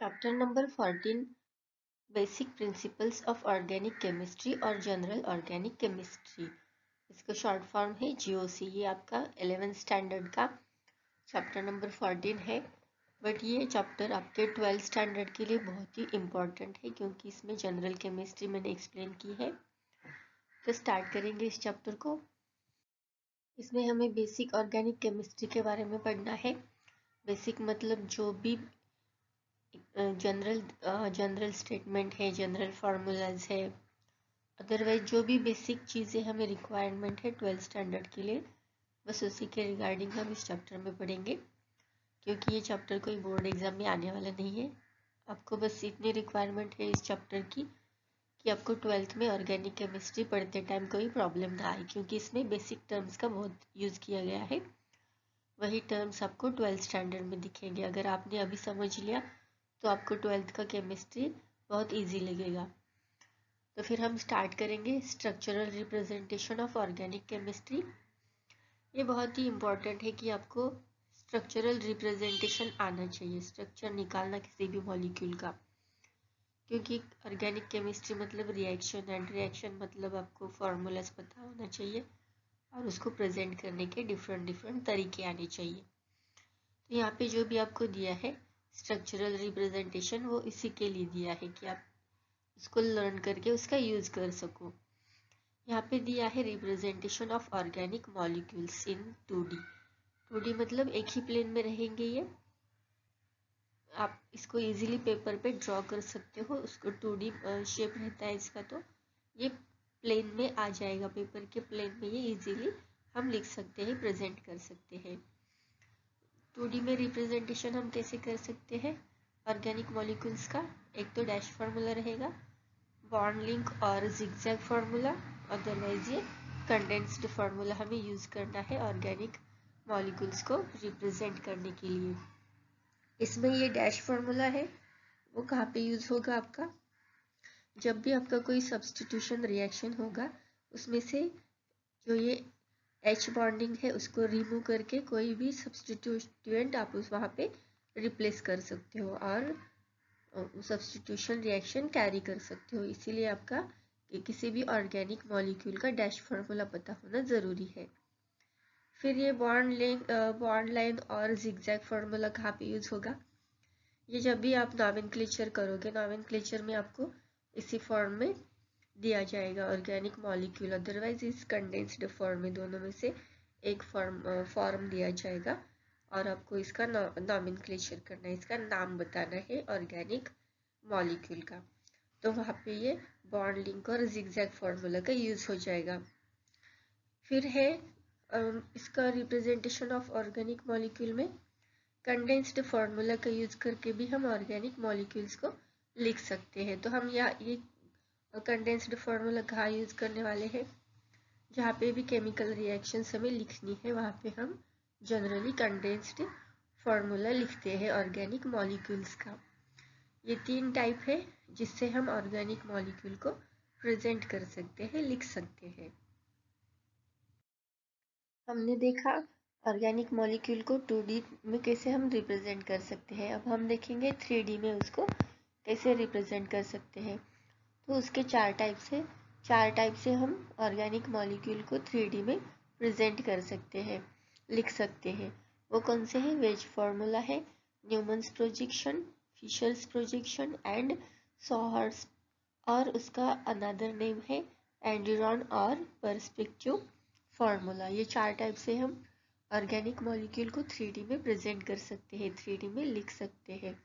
Chapter number 14 basic principles of organic chemistry और general organic chemistry. इसका short form है GOC. ये आपका 11th स्टैंडर्ड का चैप्टर नंबर 14 है, बट ये चैप्टर आपके 12th स्टैंडर्ड के लिए बहुत ही इम्पॉर्टेंट है क्योंकि इसमें जनरल केमिस्ट्री मैंने एक्सप्लेन की है। तो स्टार्ट करेंगे इस चैप्टर को। इसमें हमें बेसिक ऑर्गेनिक केमिस्ट्री के बारे में पढ़ना है। बेसिक मतलब जो भी जनरल स्टेटमेंट है, जनरल फार्मूलाज है, अदरवाइज जो भी बेसिक चीज़ें हमें रिक्वायरमेंट है 12th स्टैंडर्ड के लिए, बस उसी के रिगार्डिंग हम इस चैप्टर में पढ़ेंगे क्योंकि ये चैप्टर कोई बोर्ड एग्जाम में आने वाला नहीं है। आपको बस इतनी रिक्वायरमेंट है इस चैप्टर की कि आपको 12th में ऑर्गेनिक केमिस्ट्री पढ़ते टाइम कोई प्रॉब्लम ना आए, क्योंकि इसमें बेसिक टर्म्स का बहुत यूज़ किया गया है। वही टर्म्स आपको 12th स्टैंडर्ड में दिखेंगे। अगर आपने अभी समझ लिया तो आपको 12th का केमिस्ट्री बहुत इजी लगेगा। तो फिर हम स्टार्ट करेंगे structural representation of organic chemistry. ये बहुत ही इम्पॉर्टेंट है कि आपको स्ट्रक्चरल रिप्रेजेंटेशन आना चाहिए, स्ट्रक्चर निकालना किसी भी मॉलिक्यूल का, क्योंकि ऑर्गेनिक केमिस्ट्री मतलब रिएक्शन, एंड रिएक्शन मतलब आपको फार्मूलाज पता होना चाहिए और उसको प्रेजेंट करने के डिफरेंट तरीके आने चाहिए। तो यहाँ पे जो भी आपको दिया है स्ट्रक्चरल रिप्रेजेंटेशन, वो इसी के लिए दिया है कि आप उसको लर्न करके उसका यूज कर सको। यहाँ पे दिया है representation of organic molecules in 2D। 2D मतलब एक ही प्लेन में रहेंगे ये। आप इसको इजीली पेपर पे ड्रॉ कर सकते हो, उसको 2D शेप रहता है इसका, तो ये प्लेन में आ जाएगा, पेपर के प्लेन में ये इजीली हम लिख सकते हैं, प्रेजेंट कर सकते हैं। 2D में रिप्रेजेंटेशन हम कैसे कर सकते हैं ऑर्गेनिक मॉलिक्यूल्स का? एक तो डैश फार्मूला रहेगा, बॉन्ड लिंक और जिगजैग फार्मूला, अदरवाइज ये कंडेंस्ड फार्मूला हमें यूज करना है ऑर्गेनिक मॉलिक्यूल्स को रिप्रेजेंट करने के लिए। इसमें ये डैश फार्मूला है वो कहाँ पे यूज होगा आपका? जब भी आपका कोई सब्स्टिट्यूशन रिएक्शन होगा, उसमें से जो ये H बॉन्डिंग है उसको रिमूव करके कोई भी सब्स्टिट्यूएंट आप उस वहाँ पे रिप्लेस कर सकते हो और सब्स्टिट्यूशन रिएक्शन कैरी कर सकते हो। इसीलिए आपका किसी भी ऑर्गेनिक मॉलिक्यूल का डैश फार्मूला पता होना ज़रूरी है। फिर ये बॉन्ड लाइन और जिगजैग फार्मूला कहाँ पे यूज़ होगा? ये जब भी आप नॉमेनक्लेचर करोगे, नॉमेनक्लेचर में आपको इसी फॉर्म में दिया जाएगा ऑर्गेनिक मॉलिक्यूल, अदरवाइज इस कंडेंस्ड फॉर्म में, दोनों में से एक फॉर्म दिया जाएगा और आपको इसका नॉमेनक्लेचर करना है, इसका नाम बताना है ऑर्गेनिक मॉलिक्यूल का। तो वहाँ पे ये बॉन्ड लिंक और जिगजैग फार्मूला का यूज हो जाएगा। फिर है इसका रिप्रेजेंटेशन ऑफ ऑर्गेनिक मॉलिक्यूल में कंडेंस्ड फार्मूला का यूज करके भी हम ऑर्गेनिक मॉलिक्यूल्स को लिख सकते हैं। तो हम ये कंडेंस्ड फार्मूला कहाँ यूज करने वाले हैं? जहाँ पे भी केमिकल रिएक्शंस हमें लिखनी है वहाँ पे हम जनरली कंडेंस्ड फार्मूला लिखते हैं ऑर्गेनिक मॉलिक्यूल्स का। ये 3 टाइप है जिससे हम ऑर्गेनिक मॉलिक्यूल को प्रेजेंट कर सकते हैं, लिख सकते हैं। हमने देखा ऑर्गेनिक मॉलिक्यूल को 2D में कैसे हम रिप्रेजेंट कर सकते हैं। अब हम देखेंगे 3D में उसको कैसे रिप्रेजेंट कर सकते हैं। तो उसके 4 टाइप से हम ऑर्गेनिक मॉलिक्यूल को 3D में प्रेजेंट कर सकते हैं, लिख सकते हैं। वो कौन से हैं? वेज फार्मूला है, Newman's projection, Fischer's projection and sawhorse, और उसका अनदर नेम है एंड्यूरॉन और पर्सपेक्टिव फार्मूला। ये 4 टाइप से हम ऑर्गेनिक मॉलिक्यूल को 3D में प्रेजेंट कर सकते हैं, 3D में लिख सकते हैं।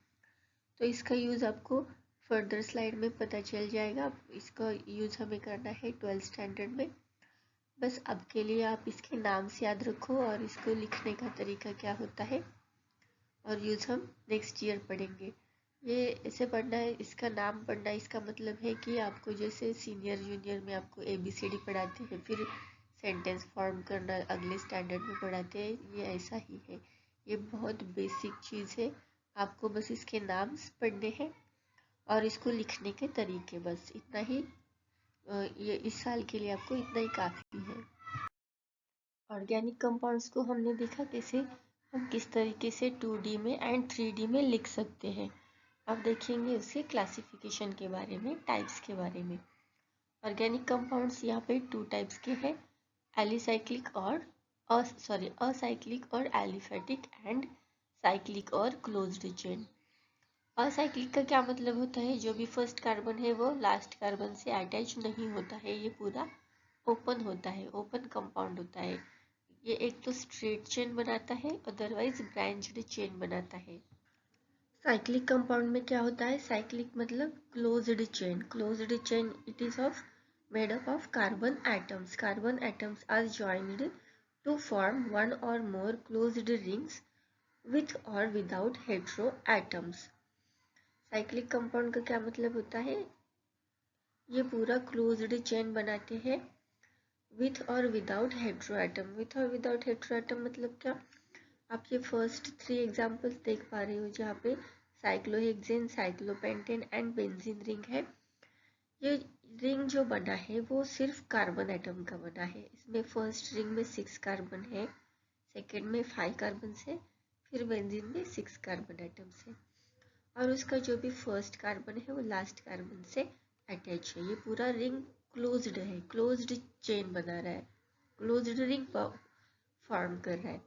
तो इसका यूज़ आपको फर्दर स्लाइड में पता चल जाएगा। इसका यूज़ हमें करना है 12th स्टैंडर्ड में। बस अब के लिए आप इसके नाम से याद रखो और इसको लिखने का तरीका क्या होता है, और यूज़ हम नेक्स्ट ईयर पढ़ेंगे। ये ऐसे पढ़ना है, इसका नाम पढ़ना, इसका मतलब है कि आपको जैसे सीनियर जूनियर में आपको ABCD पढ़ाते हैं, फिर सेंटेंस फॉर्म करना अगले स्टैंडर्ड में पढ़ाते हैं, ये ऐसा ही है। ये बहुत बेसिक चीज़ है, आपको बस इसके नाम पढ़ने हैं और इसको लिखने के तरीके, बस इतना ही। ये इस साल के लिए आपको इतना ही काफ़ी है। ऑर्गेनिक कंपाउंड्स को हमने देखा कैसे हम किस तरीके से 2D में एंड 3D में लिख सकते हैं। अब देखेंगे उसके क्लासिफिकेशन के बारे में, टाइप्स के बारे में। ऑर्गेनिक कंपाउंड्स यहाँ पे 2 टाइप्स के हैं, एलिसाइक्लिक और असाइक्लिक और एलिफेटिक, एंड साइक्लिक और क्लोज्ड चेन। असाइक्लिक का क्या मतलब होता है, जो भी फर्स्ट कार्बन है वो लास्ट कार्बन से अटैच नहीं होता है, ये पूरा ओपन होता है, ओपन कंपाउंड होता है। ये एक तो स्ट्रेट चेन बनाता है, अदरवाइज ब्रांच्ड चेन बनाता है। साइक्लिक कंपाउंड में क्या होता है, साइक्लिक मतलब closed chain. Closed chain it is of made up of carbon atoms. Carbon atoms are joined to form one or more closed rings with or without hetero atoms. Cyclic compound का क्या मतलब होता है, ये पूरा closed chain बनाते हैं with or without hetero atom. With or without hetero atom मतलब क्या, आप ये फर्स्ट 3 एग्जांपल्स देख पा रहे हो, जहाँ पे cyclohexane, cyclopentane and benzene ring है। ये रिंग जो बना है वो सिर्फ कार्बन एटम का बना है। इसमें फर्स्ट रिंग में 6 कार्बन है, सेकेंड में 5 कार्बन है, फिर बेंजीन में 6 कार्बन एटम्स है, और उसका जो भी फर्स्ट कार्बन है वो लास्ट कार्बन से अटैच है। ये पूरा रिंग क्लोज्ड है, क्लोज्ड चेन बना रहा है, क्लोज्ड रिंग फॉर्म कर रहा है।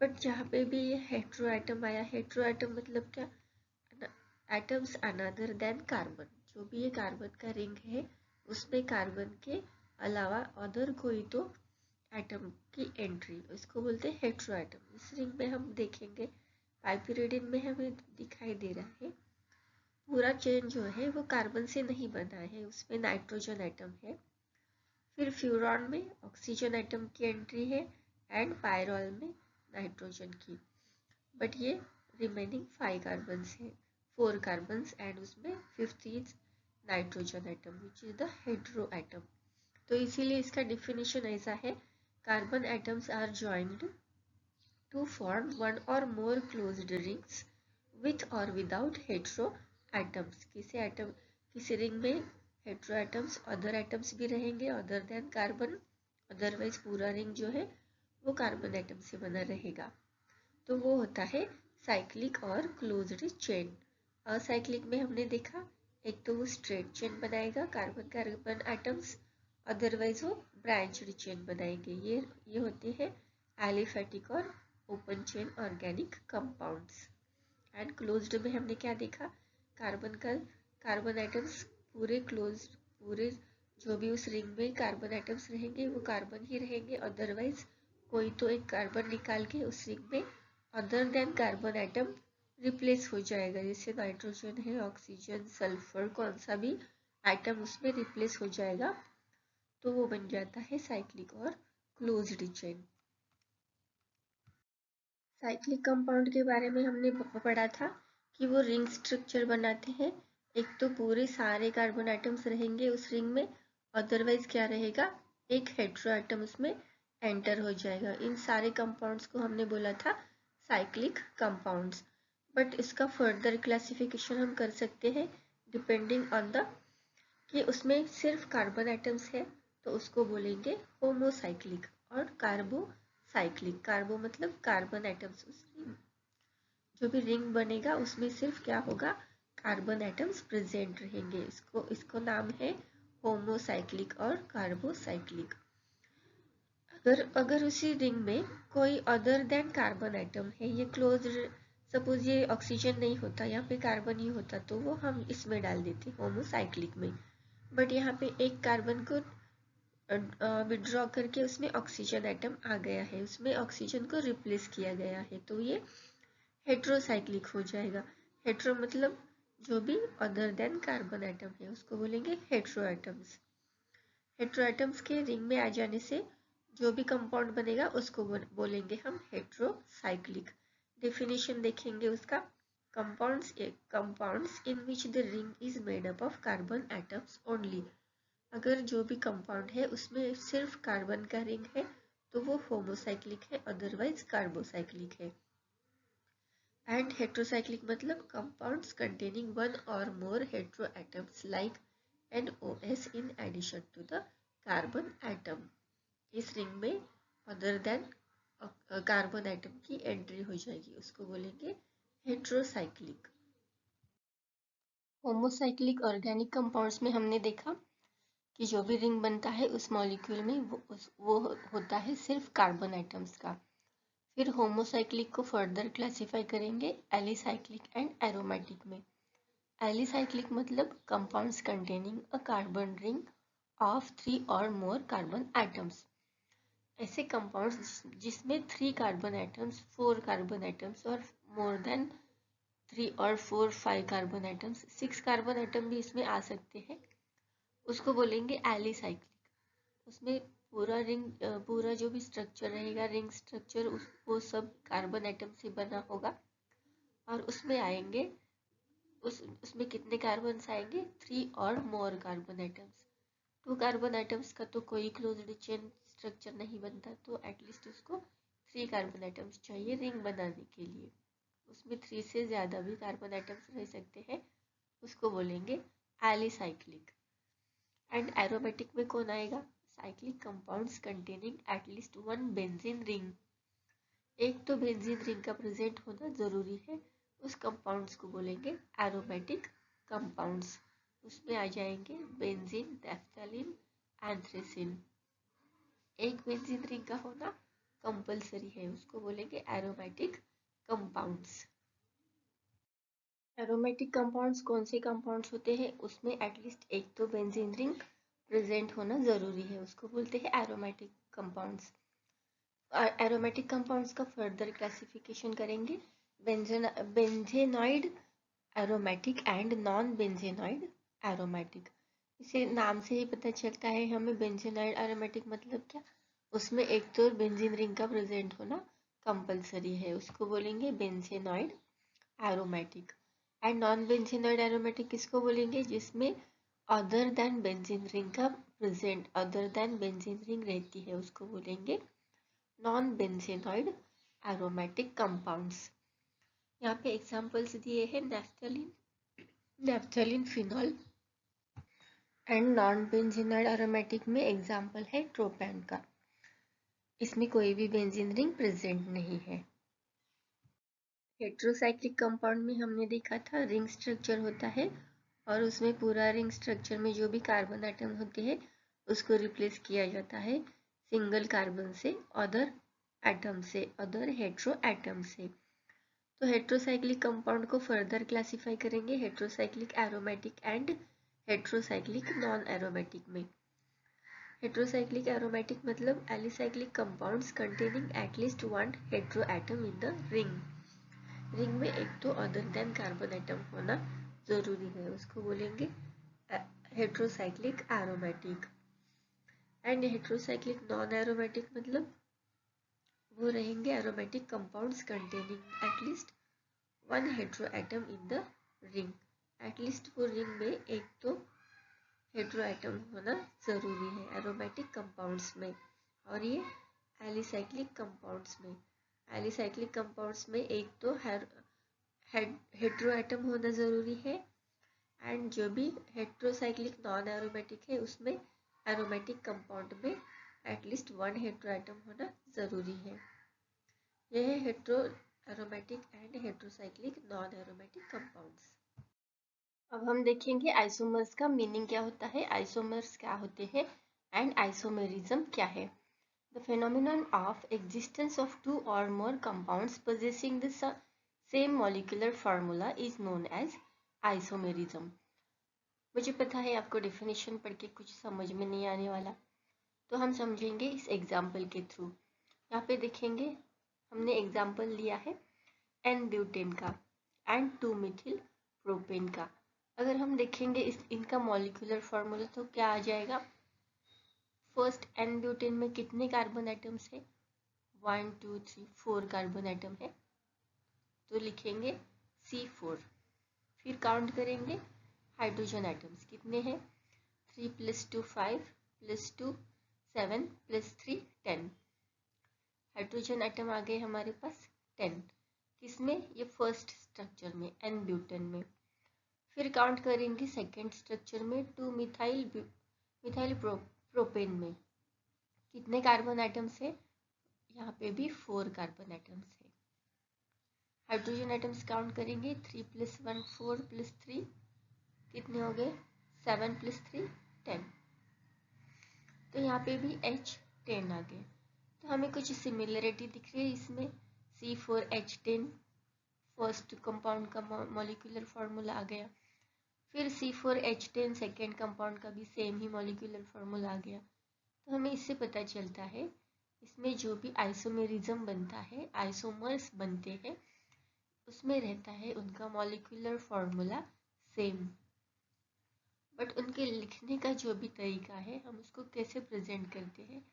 बट जहाँ पे भी ये हेटेरो एटम आया, हेटेरो एटम मतलब क्या, एटम्स अनदर देन कार्बन। जो भी ये कार्बन का रिंग है उसमें कार्बन के अलावा अदर कोई तो एटम की एंट्री, इसको बोलते हैं हेटेरो एटम। इस रिंग में हम देखेंगे, पाइपरिडिन में हमें दिखाई दे रहा है पूरा चेन जो है वो कार्बन से नहीं बना है, उसमें नाइट्रोजन एटम है। फिर फ्यूरॉन में ऑक्सीजन एटम की एंट्री है, एंड पायरॉल में नाइट्रोजन की। बट ये रिमेनिंग 5 कार्बन है, 4 कार्बन, एंड उसमें 5th is nitrogen atom which is the hetero atom. तो इसीलिए इसका डिफिनेशन ऐसा है, carbon atoms are joined to form one or more closed rings with or without hetero atoms. किसी ring में hetero atoms, other atoms भी रहेंगे other than carbon, otherwise पूरा रिंग जो है वो कार्बन एटम से बना रहेगा। तो वो होता है साइक्लिक और क्लोज्ड चेन। असाइक्लिक में हमने देखा, एक तो वो स्ट्रेट चेन बनाएगा कार्बन कार्बन एटम्स, अदरवाइज वो ब्रांच्ड चेन बनाएंगे। ये होते हैं एलिफेटिक और open chain organic compounds. And closed में हमने क्या देखा, कार्बन एटम्स पूरे जो भी उस रिंग में कार्बन एटम्स रहेंगे वो कार्बन ही रहेंगे, अदरवाइज कोई तो एक कार्बन निकाल के उस रिंग में other than carbon atom replace हो जाएगा। जैसे नाइट्रोजन है, ऑक्सीजन, सल्फर, कौन सा भी एटम उसमें रिप्लेस हो जाएगा, तो वो बन जाता है साइक्लिक और क्लोज्ड चेन। साइक्लिक कंपाउंड के बारे में हमने पढ़ा था कि वो रिंग स्ट्रक्चर बनाते हैं। एक तो पूरे सारे कार्बन एटम्स रहेंगे उस रिंग में, अदरवाइज क्या रहेगा, एक हेटेरो एटम उसमें एंटर हो जाएगा। इन सारे कंपाउंड्स को हमने बोला था साइक्लिक कंपाउंड्स। बट इसका फर्दर क्लासिफिकेशन हम कर सकते हैं डिपेंडिंग ऑन द कि उसमें सिर्फ कार्बन एटम्स है तो उसको बोलेंगे होमोसाइक्लिक, और कार्बोसाइक्लिक। कार्बो मतलब कार्बन एटम्स, उस जो भी रिंग बनेगा उसमें सिर्फ क्या होगा, कार्बन एटम्स प्रेजेंट रहेंगे। इसको नाम है होमोसाइक्लिक और कार्बोसाइक्लिक। अगर उसी रिंग में कोई अदर देन कार्बन एटम है, ये क्लोज, सपोज ये ऑक्सीजन नहीं होता, यहाँ पे कार्बन ही होता, तो वो हम इसमें डाल देते होमोसाइक्लिक में। बट यहाँ पे एक कार्बन को विड्रॉ करके उसमें ऑक्सीजन एटम आ गया है, उसमें ऑक्सीजन को रिप्लेस किया गया है, तो ये हेट्रोसाइक्लिक हो जाएगा। हेट्रो मतलब जो भी अदर देन कार्बन एटम है उसको बोलेंगे हेट्रो एटम्स। हेट्रो एटम्स के रिंग में आ जाने से जो भी कंपाउंड बनेगा उसको बोलेंगे हम हेट्रोसाइक्लिक। डेफिनेशन देखेंगे उसका, compounds in which the ring is made up of carbon atoms only. अगर जो भी कंपाउंड है उसमें सिर्फ कार्बन का रिंग है तो वो होमोसाइक्लिक है, अदरवाइज कार्बोसाइक्लिक है। एंड हेट्रोसाइक्लिक मतलब compounds containing one or more heteroatoms like NOS in addition to the carbon atom। इस रिंग में अदर देन कार्बन एटम की एंट्री हो जाएगी, उसको बोलेंगे हेट्रोसाइक्लिक। होमोसाइक्लिक ऑर्गेनिक कंपाउंड्स में हमने देखा कि जो भी रिंग बनता है उस मॉलिक्यूल में वो होता है सिर्फ कार्बन एटम्स का। फिर होमोसाइक्लिक को फर्दर क्लासिफाई करेंगे एलिसाइक्लिक एंड एरोमेटिक में। एलिसाइक्लिक मतलब compounds containing a carbon ring of 3 और मोर कार्बन एटम्स। ऐसे कंपाउंड्स जिसमें 3 कार्बन एटम्स, 4 कार्बन एटम्स और मोर देन 3 और 4, 5 कार्बन एटम्स, 6 कार्बन एटम भी इसमें आ सकते हैं, उसको बोलेंगे एलिसाइक्लिक। उसमें पूरा जो भी स्ट्रक्चर रहेगा, रिंग स्ट्रक्चर, वो सब कार्बन एटम से बना होगा और उसमें आएंगे उसमें कितने कार्बन आएंगे? 3 और more carbon atoms. 2 carbon atoms का तो कोई क्लोज्ड चेन स्ट्रक्चर नहीं बनता, तो एटलीस्ट उसको 3 कार्बन एटम्स चाहिए रिंग बनाने के लिए। उसमें 3 से ज़्यादा भी कार्बन एटम्स रह सकते हैं, उसको बोलेंगे एलिसाइक्लिक। एंड एरोमेटिक में कौन आएगा? Cyclic compounds containing at least 1 benzene ring. एक तो बेंजीन रिंग का प्रेजेंट होना जरूरी है, उस कंपाउंड्स को बोलेंगे एरोमेटिक कंपाउंड्स। उसमें आ जाएंगे बेंजीन, नैफ्थलीन, एंथ्रेसिन। एक बेंजीन रिंग का होना कंपलसरी है, उसको बोलेंगे एरोमेटिक कंपाउंड्स। एरोमेटिक कंपाउंड्स कौन से कंपाउंड्स होते हैं? उसमें एटलीस्ट एक तो बेंजीन रिंग प्रेजेंट होना जरूरी है, उसको बोलते हैं एरोमेटिक कंपाउंड्स। एरोमेटिक कंपाउंड्स का फर्दर क्लासिफिकेशन करेंगे benzenoid aromatic and non benzenoid aromatic. इसे नाम से ही पता चलता है हमें बेंजेनॉइड एरोमेटिक मतलब क्या। उसमें एक तो बेंजीन रिंग का प्रेजेंट होना कंपलसरी है, उसको बोलेंगे benzenoid aromatic. And non benzenoid aromatic किसको बोलेंगे? जिसमें अदर देन बेंजीन रिंग का present, other than benzene ring रहती है, उसको बोलेंगे नॉन बेंजेनॉइड एरोमेटिक कंपाउंड्स। यहाँ पे एग्जांपल्स दिए हैं naphthalene, phenol. And non benzenoid aromatic में एग्जांपल है ट्रोपेन का। इसमें कोई भी बेंजीन रिंग प्रेजेंट नहीं है। हेट्रोसाइक्लिक कंपाउंड में हमने देखा था रिंग स्ट्रक्चर होता है और उसमें पूरा रिंग स्ट्रक्चर में जो भी कार्बन एटम होते हैं उसको रिप्लेस किया जाता है सिंगल कार्बन से, अदर एटम से, अदर हेट्रो एटम से। तो हेट्रोसाइक्लिक कंपाउंड को फर्दर क्लासिफाई करेंगे heterocyclic aromatic and heterocyclic non aromatic में। हेट्रोसाइक्लिक एरोमेटिक मतलब alicyclic compounds containing at least 1 hetero atom in the ring. Ring में एक तो अदर देन कार्बन एटम होना जरूरी है, उसको बोलेंगे heterocyclic aromatic. And heterocyclic non aromatic मतलब वो रहेंगे aromatic compounds containing at least 1 hetero atom in the ring. At least वो रिंग में एक तो हेट्रो एटम होना जरूरी है एरोमेटिक कंपाउंड्स में। और ये एलिसाइक्लिक कंपाउंड्स में, एलिसाइक्लिक कंपाउंड्स में एक तो हेट्रो एटम होना जरूरी है, एंड जो भी हेट्रोसाइक्लिक नॉन एरोमेटिक है उसमें एरोमेटिक कंपाउंड में एटलीस्ट 1 हेट्रो एटम होना जरूरी है। यह है hetero aromatic and heterocyclic non aromatic compounds. अब हम देखेंगे आइसोमर्स का मीनिंग क्या होता है, आइसोमर्स क्या होते हैं एंड आइसोमेरिज्म क्या है। The phenomenon of existence of 2 or more compounds possessing the same molecular formula is known as isomerism। मुझे पता है आपको डेफिनेशन पढ़ के कुछ समझ में नहीं आने वाला, तो हम समझेंगे इस एग्जाम्पल के थ्रू। यहाँ पे देखेंगे हमने एग्जाम्पल लिया है एन ब्यूटेन का एंड 2 मिथिल प्रोपेन का। अगर हम देखेंगे इनका मॉलिक्यूलर फॉर्मूला तो क्या आ जाएगा? फर्स्ट एन ब्यूटेन में कितने कार्बन एटम्स है? 1 2 3 4 कार्बन एटम है, तो लिखेंगे C4। फिर काउंट करेंगे हाइड्रोजन एटम्स कितने हैं? 3 + 2 5 + 2 7 + 3 10। हाइड्रोजन एटम आ गए हमारे पास 10। किसमें? ये फर्स्ट स्ट्रक्चर में एन ब्यूटेन में। फिर काउंट करेंगे सेकेंड स्ट्रक्चर में 2 मिथाइल प्रोपेन में कितने कार्बन एटम्स है? यहाँ पे भी 4 कार्बन एटम्स है। हाइड्रोजन एटम्स काउंट करेंगे 3 + 1 4 + 3 कितने हो गए 7 + 3 10। तो यहाँ पे भी H10 आ गए। तो हमें कुछ सिमिलरिटी दिख रही है इसमें। C4H10 फर्स्ट कंपाउंड का मॉलिक्यूलर फार्मूला आ गया, फिर C4H10 सेकेंड कंपाउंड का भी सेम ही मॉलिक्यूलर फार्मूला आ गया। तो हमें इससे पता चलता है इसमें जो भी आइसोमेरिज्म बनता है, आइसोमर्स बनते हैं, उसमें रहता है उनका मॉलिक्यूलर फार्मूला सेम, बट उनके लिखने का जो भी तरीका है हम उसको कैसे प्रेजेंट करते हैं।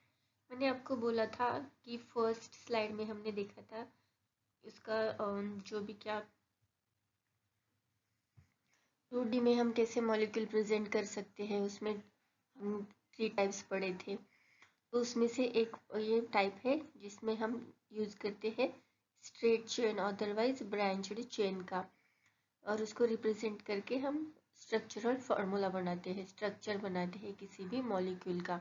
मैंने आपको बोला था कि फर्स्ट स्लाइड में हमने देखा था इसका जो भी क्या 2D में हम कैसे मॉलिक्यूल प्रेजेंट कर सकते हैं, उसमें हम 3 टाइप्स पढ़े थे। तो उसमें से एक ये टाइप है जिसमें हम यूज़ करते हैं straight chain otherwise branched chain का, और उसको रिप्रेजेंट करके हम स्ट्रक्चरल फार्मूला बनाते हैं, स्ट्रक्चर बनाते हैं किसी भी मॉलिक्यूल का।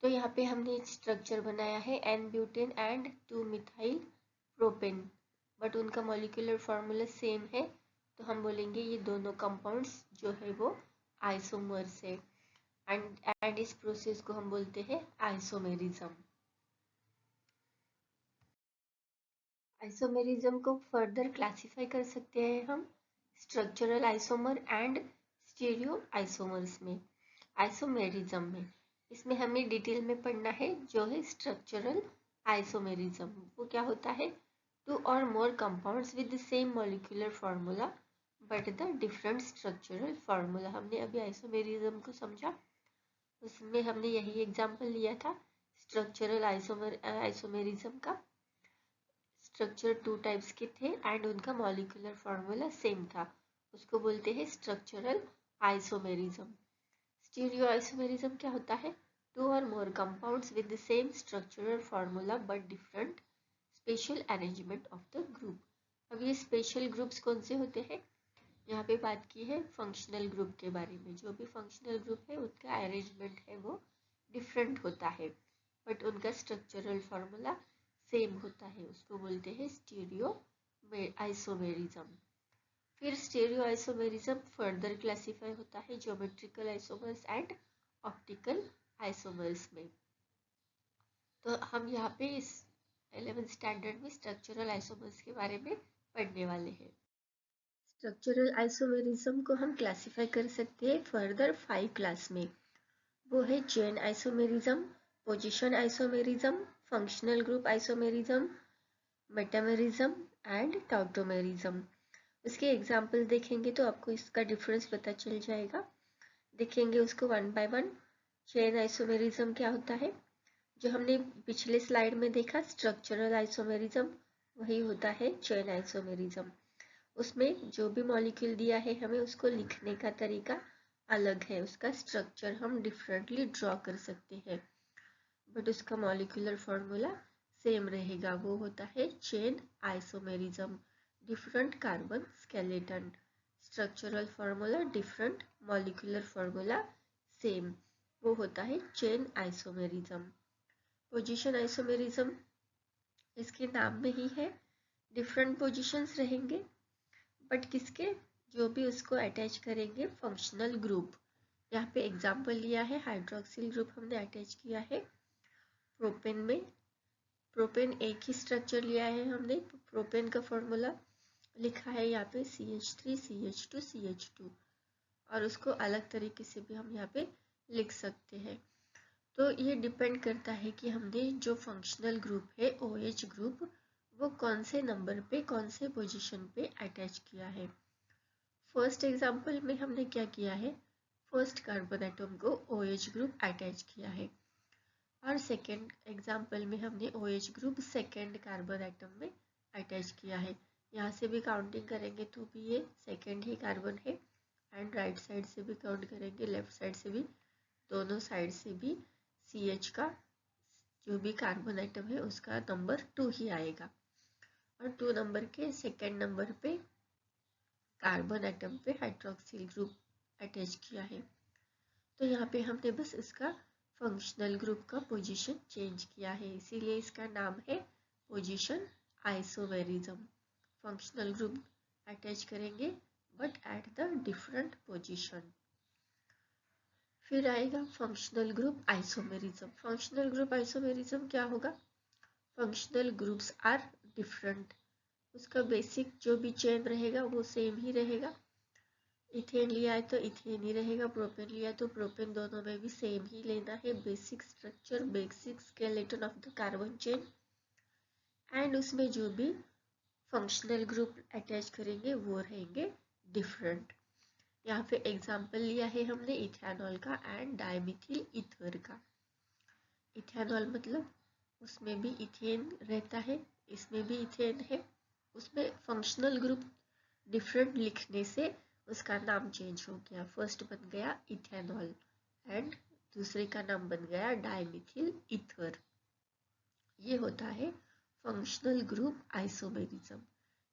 तो यहाँ पे हमने स्ट्रक्चर बनाया है N-ब्यूटेन एंड 2-मिथाइल प्रोपेन, बट उनका मॉलिक्यूलर फार्मूला सेम है, तो हम बोलेंगे ये दोनों कंपाउंड्स जो है वो आइसोमर्स है, एंड इस प्रोसेस को हम बोलते हैं आइसोमेरिज्म। आइसोमेरिज्म को फर्दर क्लासिफाई कर सकते हैं हम structural isomer and stereo isomers में। आइसोमेरिज्म में इसमें हमें डिटेल में पढ़ना है जो है स्ट्रक्चरल आइसोमेरिज्म। वो क्या होता है, 2 or more compounds with the same molecular formula but the different structural formula। हमने अभी आइसोमेरिज्म को समझा, उसमें हमने यही एग्जाम्पल लिया था स्ट्रक्चरल आइसोमेरिज्म का। स्ट्रक्चर 2 टाइप्स के थे एंड उनका मॉलिक्यूलर फार्मूला सेम था, उसको बोलते हैं स्ट्रक्चरल आइसोमेरिज्म। स्टीरियो आइसोमेरिज्म क्या होता है, 2 or more compounds with the same structural formula but different special arrangement of the group. अब ये स्पेशल ग्रुप्स कौन से होते हैं, यहाँ पे बात की है फंक्शनल ग्रुप के बारे में। जो भी फंक्शनल ग्रुप है उनका अरेंजमेंट है वो डिफरेंट होता है, बट उनका स्ट्रक्चरल फार्मूला सेम होता है, उसको बोलते हैं स्टीरियो आइसोमेरिज्म। फिर स्टीरियो आइसोमेरिज्म फर्दर क्लासीफाई होता है geometrical isomers and optical isomers में। तो हम यहाँ पे इस 11th स्टैंडर्ड में स्ट्रक्चरल आइसोमर्स के बारे में पढ़ने वाले हैं। स्ट्रक्चरल आइसोमेरिज्म को हम क्लासिफाई कर सकते हैं फर्दर 5 क्लास में। वो है chain isomerism, position isomerism, functional group isomerism, metamerism and tautomerism. उसके एग्जाम्पल देखेंगे तो आपको इसका डिफरेंस पता चल जाएगा। देखेंगे उसको 1 by 1। चेन आइसोमेरिज्म क्या होता है, जो हमने पिछले स्लाइड में देखा स्ट्रक्चरल आइसोमेरिज्म, वही होता है चेन आइसोमेरिज्म। उसमें जो भी मॉलिक्यूल दिया है हमें उसको लिखने का तरीका अलग है, उसका स्ट्रक्चर हम डिफरेंटली ड्रॉ कर सकते हैं, बट उसका मॉलिक्यूलर फार्मूला सेम रहेगा, वो होता है chain isomerism. Different carbon skeleton, structural formula different, molecular formula same, वो होता है चेन आइसोमेरिज्म। पोजीशन आइसोमेरिज्म इसके नाम में ही है, डिफरेंट पोजीशंस रहेंगे, बट किसके, जो भी उसको अटैच करेंगे फंक्शनल ग्रुप। यहाँ पे एग्जाम्पल लिया है हाइड्रोक्सिल ग्रुप हमने अटैच किया है प्रोपेन में। प्रोपेन एक ही स्ट्रक्चर लिया है हमने, प्रोपेन का फॉर्मूला लिखा है यहाँ पे CH3 CH2 CH2, और उसको अलग तरीके से भी हम यहाँ पे लिख सकते हैं। तो ये डिपेंड करता है कि हमने जो फंक्शनल ग्रुप है OH ग्रुप वो कौन से नंबर पे कौन से पोजीशन पे अटैच किया है। फर्स्ट एग्जांपल में हमने क्या किया है, फर्स्ट कार्बन एटम को OH ग्रुप अटैच किया है, और सेकेंड एग्जांपल में हमने OH group second carbon atom में अटैच किया है। यहाँ से भी काउंटिंग करेंगे तो भी ये सेकेंड ही कार्बन है, एंड राइट साइड से भी काउंट करेंगे, लेफ्ट साइड से भी, दोनों साइड से भी CH का जो भी कार्बन एटम है उसका नंबर 2 ही आएगा, और 2 नंबर के सेकेंड नंबर पे कार्बन एटम पे हाइड्रोक्सिल ग्रुप अटैच किया है। तो यहाँ पे हमने बस इसका फंक्शनल ग्रुप का पोजीशन चेंज किया है, इसीलिए इसका नाम है position isomerism. Functional group attach करेंगे but at the different position. फिर आएगा functional group isomerism. Functional group isomerism क्या होगा? फंक्शनल ग्रुप्स आर डिफरेंट, उसका बेसिक जो भी चेन रहेगा वो सेम ही रहेगा। इथेन लिया है तो इथेन ही रहेगा, प्रोपेन लिया है तो प्रोपेन, दोनों में भी सेम ही लेना है। Basic structure, basic skeleton of the carbon chain, and उसमें जो भी फंक्शनल ग्रुप अटैच करेंगे वो रहेंगे डिफरेंट। यहाँ पे एग्जाम्पल लिया है हमने इथेनॉल का एंड डाइमिथिल ईथर का। इथेनॉल मतलब उसमें भी इथेन रहता है, इसमें भी इथेन है, उसमें फंक्शनल ग्रुप डिफरेंट लिखने से उसका नाम चेंज हो गया। फर्स्ट बन गया इथेनॉल एंड दूसरे का नाम बन गया डाइमिथिल ईथर। ये होता है फंक्शनल ग्रुप आइसोमेरिज्म।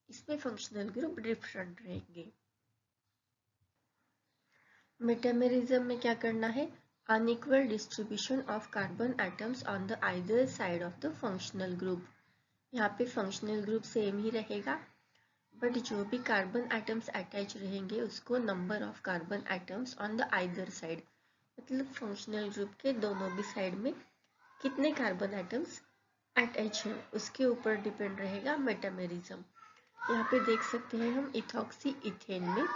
इसमें फंक्शनल ग्रुप डिफरेंट रहेंगे। मेटामेरिज्म में क्या करना है? Unequal distribution of carbon atoms on the either side of the functional group. यहाँ पे फंक्शनल ग्रुप सेम ही रहेगा, बट जो भी कार्बन एटम्स अटैच रहेंगे उसको number of carbon atoms on the either side, मतलब फंक्शनल ग्रुप के दोनों भी साइड में कितने कार्बन एटम्स अटैच है उसके ऊपर डिपेंड रहेगा मेटामेरिज्म। यहाँ पे देख सकते हैं हम इथॉक्सी इथेन में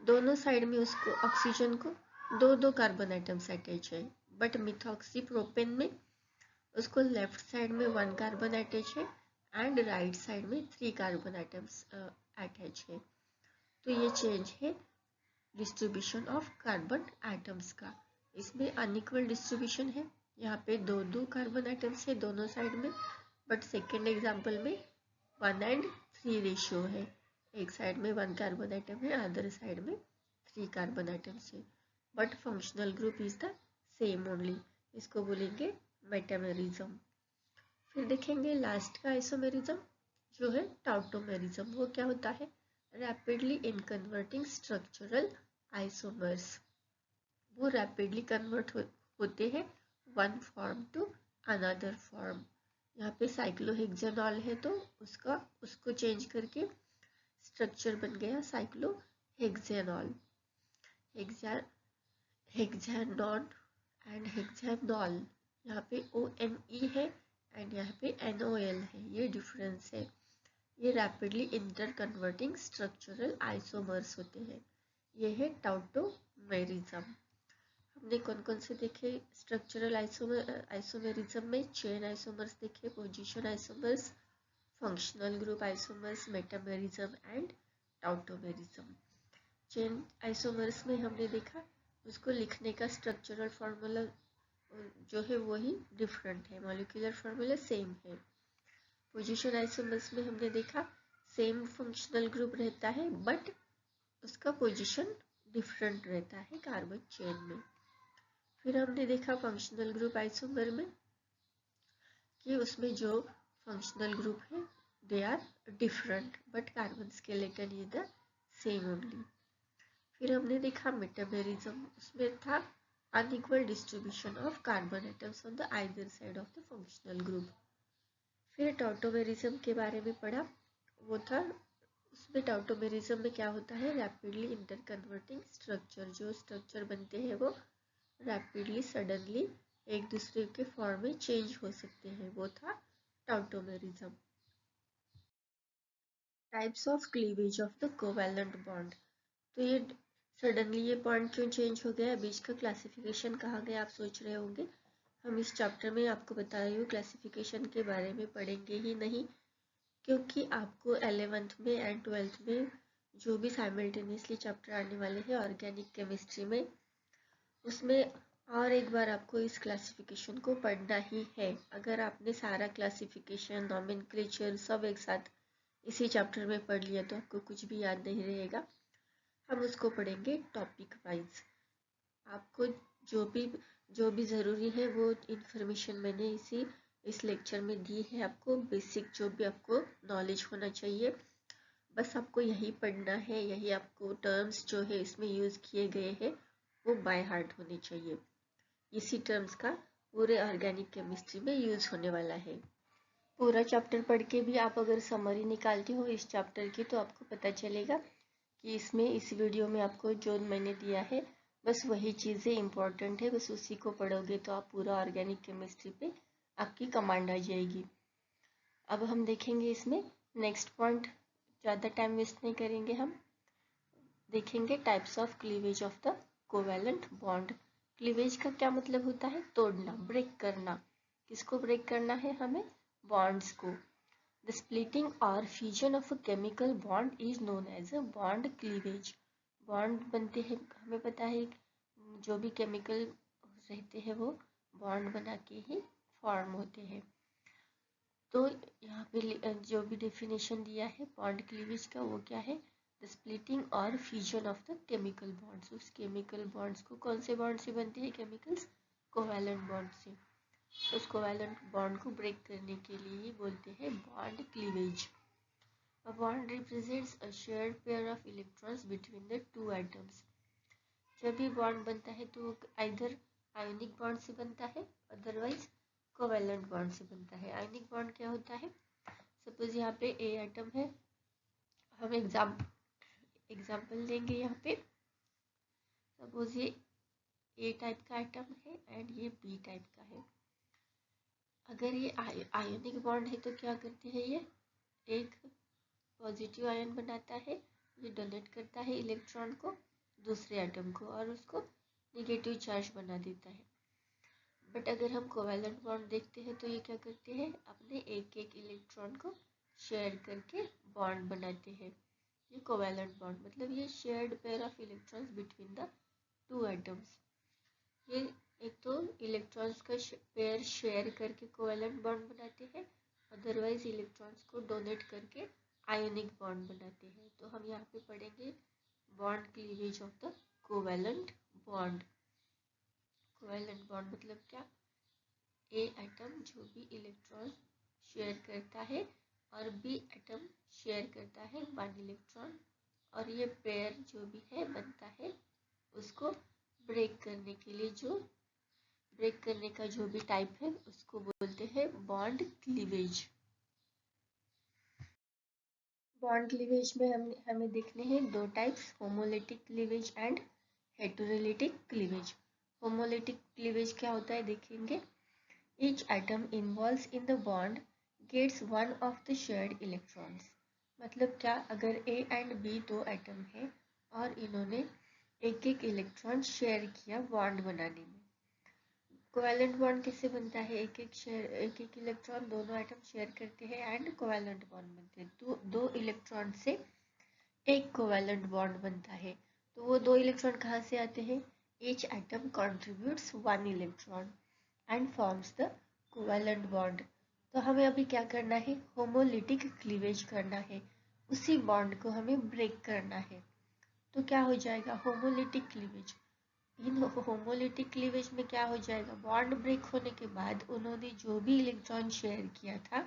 दोनों साइड में उसको ऑक्सीजन को दो दो कार्बन एटम्स अटैच है, बट मिथॉक्सी प्रोपेन में उसको लेफ्ट साइड में 1 कार्बन अटैच है एंड राइट साइड में 3 कार्बन एटम्स अटैच है। तो ये चेंज है डिस्ट्रीब्यूशन ऑफ कार्बन एटम्स का। इसमें अनइक्वल डिस्ट्रीब्यूशन है, यहाँ पे दो दो कार्बन एटम्स है दोनों साइड में, बट सेकेंड एग्जाम्पल में 1:3 रेशियो है। एक साइड में 1 कार्बन आइटम है, अदर साइड में 3 कार्बन आइटम्स है, but functional group is the same only. इसको बोलेंगे मेटामेरिज्म। फिर देखेंगे लास्ट का आइसोमेरिज्म जो है टाउटोमेरिज्म। वो क्या होता है? Rapidly in converting structural isomers. वो रैपिडली कन्वर्ट होते हैं one form to another form. यहाँ पे साइक्लोहेक्सेनॉल है तो उसको चेंज करके स्ट्रक्चर बन गया साइक्लोहेक्सेनॉल, हेक्सानॉन एंड हेक्सानॉल। यहाँ पे ONE है एंड यहाँ पे NOL है, ये डिफरेंस है। ये rapidly inter converting structural isomers होते हैं। ये है टाउटोमेरिज्म। हमने कौन कौन से देखे स्ट्रक्चरल आइसोमेरिज्म में? चेन आइसोमर्स देखे, position isomers, functional group isomers, metamerism and tautomerism. Chain isomers में हमने देखा उसको लिखने का स्ट्रक्चरल फार्मूला जो है वही डिफरेंट है, मॉलिक्यूलर फार्मूला सेम है। पोजीशन आइसोमर्स में हमने देखा सेम फंक्शनल ग्रुप रहता है बट उसका पोजीशन डिफरेंट रहता है कार्बन चेन में। फिर हमने देखा फंक्शनल ग्रुप आइसोमर में कि उसमें जो फंक्शनल ग्रुप है they are different but carbon skeleton is the same only. फिर हमने देखा मेटामेरिज्म, उसमें था unequal distribution of carbon atoms on the either side of the functional group. फिर टाउटोमेरिज्म के बारे में पढ़ा, वो था उसमें टाउटोमेरिज्म में क्या होता है? रैपिडली इंटर कन्वर्टिंग स्ट्रक्चर, जो स्ट्रक्चर बनते हैं वो रैपिडली सडनली एक दूसरे के फॉर्म में चेंज हो सकते हैं, वो था tautomerism. Types of cleavage of the covalent bond. तो ये सडनली ये बॉन्ड क्यों चेंज हो गया, बीच का क्लासिफिकेशन कहाँ गया आप सोच रहे होंगे। हम इस चैप्टर में आपको बता रही हूँ क्लासिफिकेशन के बारे में पढ़ेंगे ही नहीं, क्योंकि आपको 11th में एंड 12th में जो भी साइमल्टेनियसली चैप्टर आने वाले हैं ऑर्गेनिक केमिस्ट्री में, उसमें और एक बार आपको इस क्लासिफिकेशन को पढ़ना ही है। अगर आपने सारा क्लासिफिकेशन नॉमेनक्लेचर सब एक साथ इसी चैप्टर में पढ़ लिया तो आपको कुछ भी याद नहीं रहेगा। हम उसको पढ़ेंगे टॉपिक वाइज। आपको जो भी ज़रूरी है वो इन्फॉर्मेशन मैंने इस लेक्चर में दी है। आपको बेसिक जो भी आपको नॉलेज होना चाहिए बस आपको यही पढ़ना है, यही आपको टर्म्स जो है इसमें यूज़ किए गए हैं वो बाय हार्ट होने चाहिए। इसी टर्म्स का पूरे ऑर्गेनिक केमिस्ट्री में यूज़ होने वाला है। पूरा चैप्टर पढ़ के भी आप अगर समरी निकालती हो इस चैप्टर की तो आपको पता चलेगा कि इसमें इस वीडियो में आपको जो मैंने दिया है बस वही चीज़ें इम्पोर्टेंट है, बस उसी को पढ़ोगे तो आप पूरा ऑर्गेनिक केमिस्ट्री पे आपकी कमांड आ जाएगी। अब हम देखेंगे इसमें नेक्स्ट पॉइंट, ज़्यादा टाइम वेस्ट नहीं करेंगे, हम देखेंगे types of cleavage of the covalent bond. Cleavage का क्या मतलब होता है? तोड़ना, ब्रेक करना। किसको ब्रेक करना है हमें? बॉन्ड्स को। The splitting or fusion of a chemical bond is known as a bond cleavage. Bond बनते हैं, हमें पता है जो भी केमिकल रहते हैं वो बॉन्ड बना के ही फॉर्म होते हैं। तो यहाँ पे जो भी डेफिनेशन दिया है बॉन्ड क्लीवेज का वो क्या है? The splitting or fusion of the chemical bonds. उस केमिकल बॉन्ड्स को, कौन से बॉन्ड से बनते हैं केमिकल्स? कोवैलेंट बॉन्ड से। उस कोवैलेंट बॉन्ड को ब्रेक करने के लिए ही बोलते हैं bond cleavage. A bond represents a shared pair of electrons between the two atoms. जब भी बॉन्ड बनता है तो आइदर आयोनिक बॉन्ड से बनता है, अदरवाइज कोवैलेंट बॉन्ड से बनता है। आयोनिक बॉन्ड क्या होता है? सपोज यहाँ पे ए एटम है, हम एग्जाम्पल लेंगे। यहाँ पे सपोज ये ए टाइप का एटम है एंड ये बी टाइप का है। अगर ये आयोनिक बॉन्ड है तो क्या करते हैं, ये एक पॉजिटिव आयन बनाता है, ये डोनेट करता है इलेक्ट्रॉन को दूसरे एटम को और उसको निगेटिव चार्ज बना देता है। बट अगर हम कोवैलेंट बॉन्ड देखते हैं तो ये क्या करते हैं, अपने एक एक इलेक्ट्रॉन को शेयर करके बॉन्ड बनाते हैं। ये कोवैलेंट बॉन्ड मतलब ये shared pair of electrons between the two atoms. ये एक तो इलेक्ट्रॉन्स का पेयर शेयर करके कोवैलेंट बॉन्ड बनाते हैं, अदरवाइज इलेक्ट्रॉन्स को डोनेट करके आयोनिक बॉन्ड बनाते हैं। तो हम यहाँ पे पढ़ेंगे bond cleavage of the covalent bond. Covalent bond मतलब क्या? ए एटम जो भी इलेक्ट्रॉन शेयर करता है और बी एटम शेयर करता है 1 इलेक्ट्रॉन, और ये पेयर जो भी है बनता है उसको ब्रेक करने के लिए, जो ब्रेक करने का जो भी टाइप है उसको बोलते हैं बॉन्ड क्लीवेज। बॉन्ड क्लीवेज में हमें देखने हैं दो types, homolytic cleavage and heterolytic cleavage. Homolytic cleavage क्या होता है देखेंगे। Each atom involved in the bond gets one of the shared electrons। मतलब क्या? अगर A एंड B दो एटम है और इन्होंने एक एक इलेक्ट्रॉन शेयर किया बॉन्ड बनाने में। कोवैलेंट बॉन्ड किससे बनता है? एक एक इलेक्ट्रॉन दोनों एटम शेयर करते हैं एंड कोवैलेंट बॉन्ड बनते हैं। दो इलेक्ट्रॉन से एक कोवैलेंट बॉन्ड बनता है। तो वो दो इलेक्ट्रॉन कहाँ से आते हैं? Each atom contributes 1 electron and forms the covalent bond. तो हमें अभी क्या करना है? होमोलिटिक क्लीवेज करना है, उसी बॉन्ड को हमें ब्रेक करना है। तो क्या हो जाएगा? Homolytic cleavage. इन होमोलिटिक क्लीवेज में क्या हो जाएगा? बॉन्ड ब्रेक होने के बाद उन्होंने जो भी इलेक्ट्रॉन शेयर किया था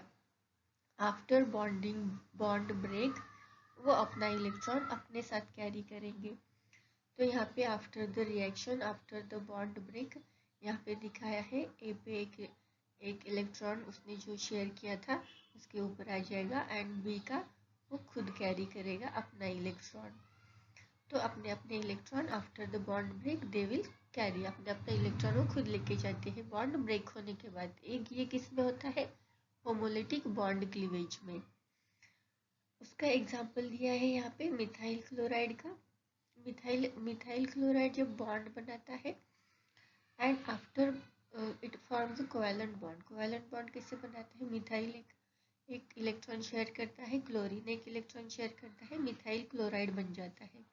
आफ्टर बॉन्ड ब्रेक, वो अपना इलेक्ट्रॉन अपने साथ कैरी करेंगे। तो यहाँ पे after the reaction, after the bond break, यहाँ पे दिखाया है ए पे एक इलेक्ट्रॉन उसने जो शेयर किया था उसके ऊपर आ जाएगा एंड बी का वो खुद कैरी करेगा अपना इलेक्ट्रॉन। तो अपने अपने electron after the bond break they will carry, अपने अपने इलेक्ट्रॉन को खुद लेके जाते हैं बॉन्ड ब्रेक होने के बाद। एक ये किस में होता है? होमोलिटिक बॉन्ड क्लीवेज में। उसका एग्जाम्पल दिया है यहाँ पे मिथाइल क्लोराइड का। मिथाइल क्लोराइड जब बॉन्ड बनाता है and after it forms a covalent bond. Covalent bond किससे बनाता है? मिथाइल एक इलेक्ट्रॉन शेयर करता है, क्लोरीन एक इलेक्ट्रॉन शेयर करता है, मिथाइल क्लोराइड बन जाता है।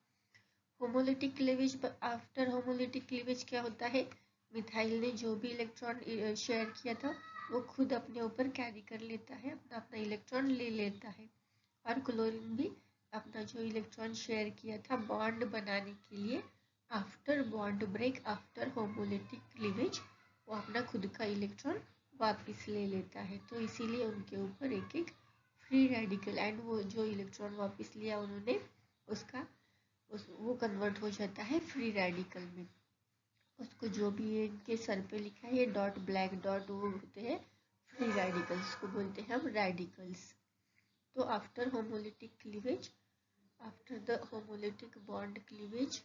Homolytic cleavage, after homolytic cleavage क्या होता है? मिथाइल ने जो भी इलेक्ट्रॉन शेयर किया था वो खुद अपने ऊपर कैरी कर लेता है, अपना अपना इलेक्ट्रॉन ले लेता है, और क्लोरीन भी अपना जो इलेक्ट्रॉन शेयर किया था बॉन्ड बनाने के लिए after bond break, after homolytic cleavage, वो अपना खुद का इलेक्ट्रॉन वापस ले लेता है। तो इसीलिए उनके ऊपर एक एक फ्री रेडिकल, एंड वो जो इलेक्ट्रॉन वापस लिया उन्होंने उसका वो कन्वर्ट हो जाता है फ्री रेडिकल में। उसको जो भी इनके सर पे लिखा है ये डॉट, ब्लैक डॉट, वो होते हैं फ्री रेडिकल्स, को बोलते हैं हम रेडिकल्स। तो after homolytic cleavage after the homolytic bond cleavage,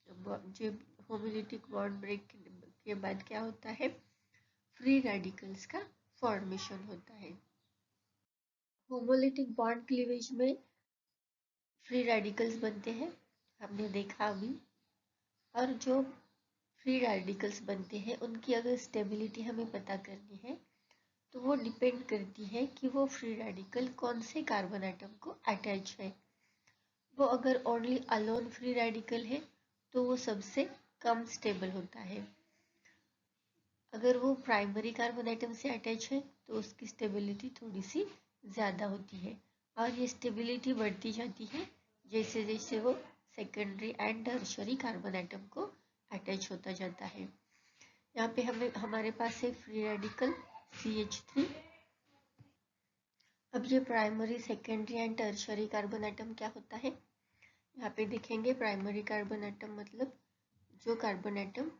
homolytic bond break के बाद क्या होता है, फ्री रेडिकल्स का फॉर्मेशन होता है। होमोलिटिक बॉन्ड क्लीवेज में फ्री रेडिकल्स बनते हैं, हमने देखा अभी। और जो फ्री रेडिकल्स बनते हैं उनकी अगर स्टेबिलिटी हमें पता करनी है तो वो डिपेंड करती है कि वो फ्री रेडिकल कौन से कार्बन एटम को अटैच है। वो अगर ओनली अलोन फ्री रेडिकल है तो वो सबसे कम स्टेबल होता है। अगर वो प्राइमरी कार्बन एटम से अटैच है तो उसकी स्टेबिलिटी थोड़ी सी ज़्यादा होती है, और ये स्टेबिलिटी बढ़ती जाती है जैसे जैसे वो secondary and tertiary carbon atom को अटैच होता जाता है। यहाँ पे हमारे पास है फ्री रेडिकल CH3। अब ये primary, secondary and tertiary carbon atom क्या होता है, यहाँ पे देखेंगे। प्राइमरी कार्बन एटम मतलब जो कार्बन एटम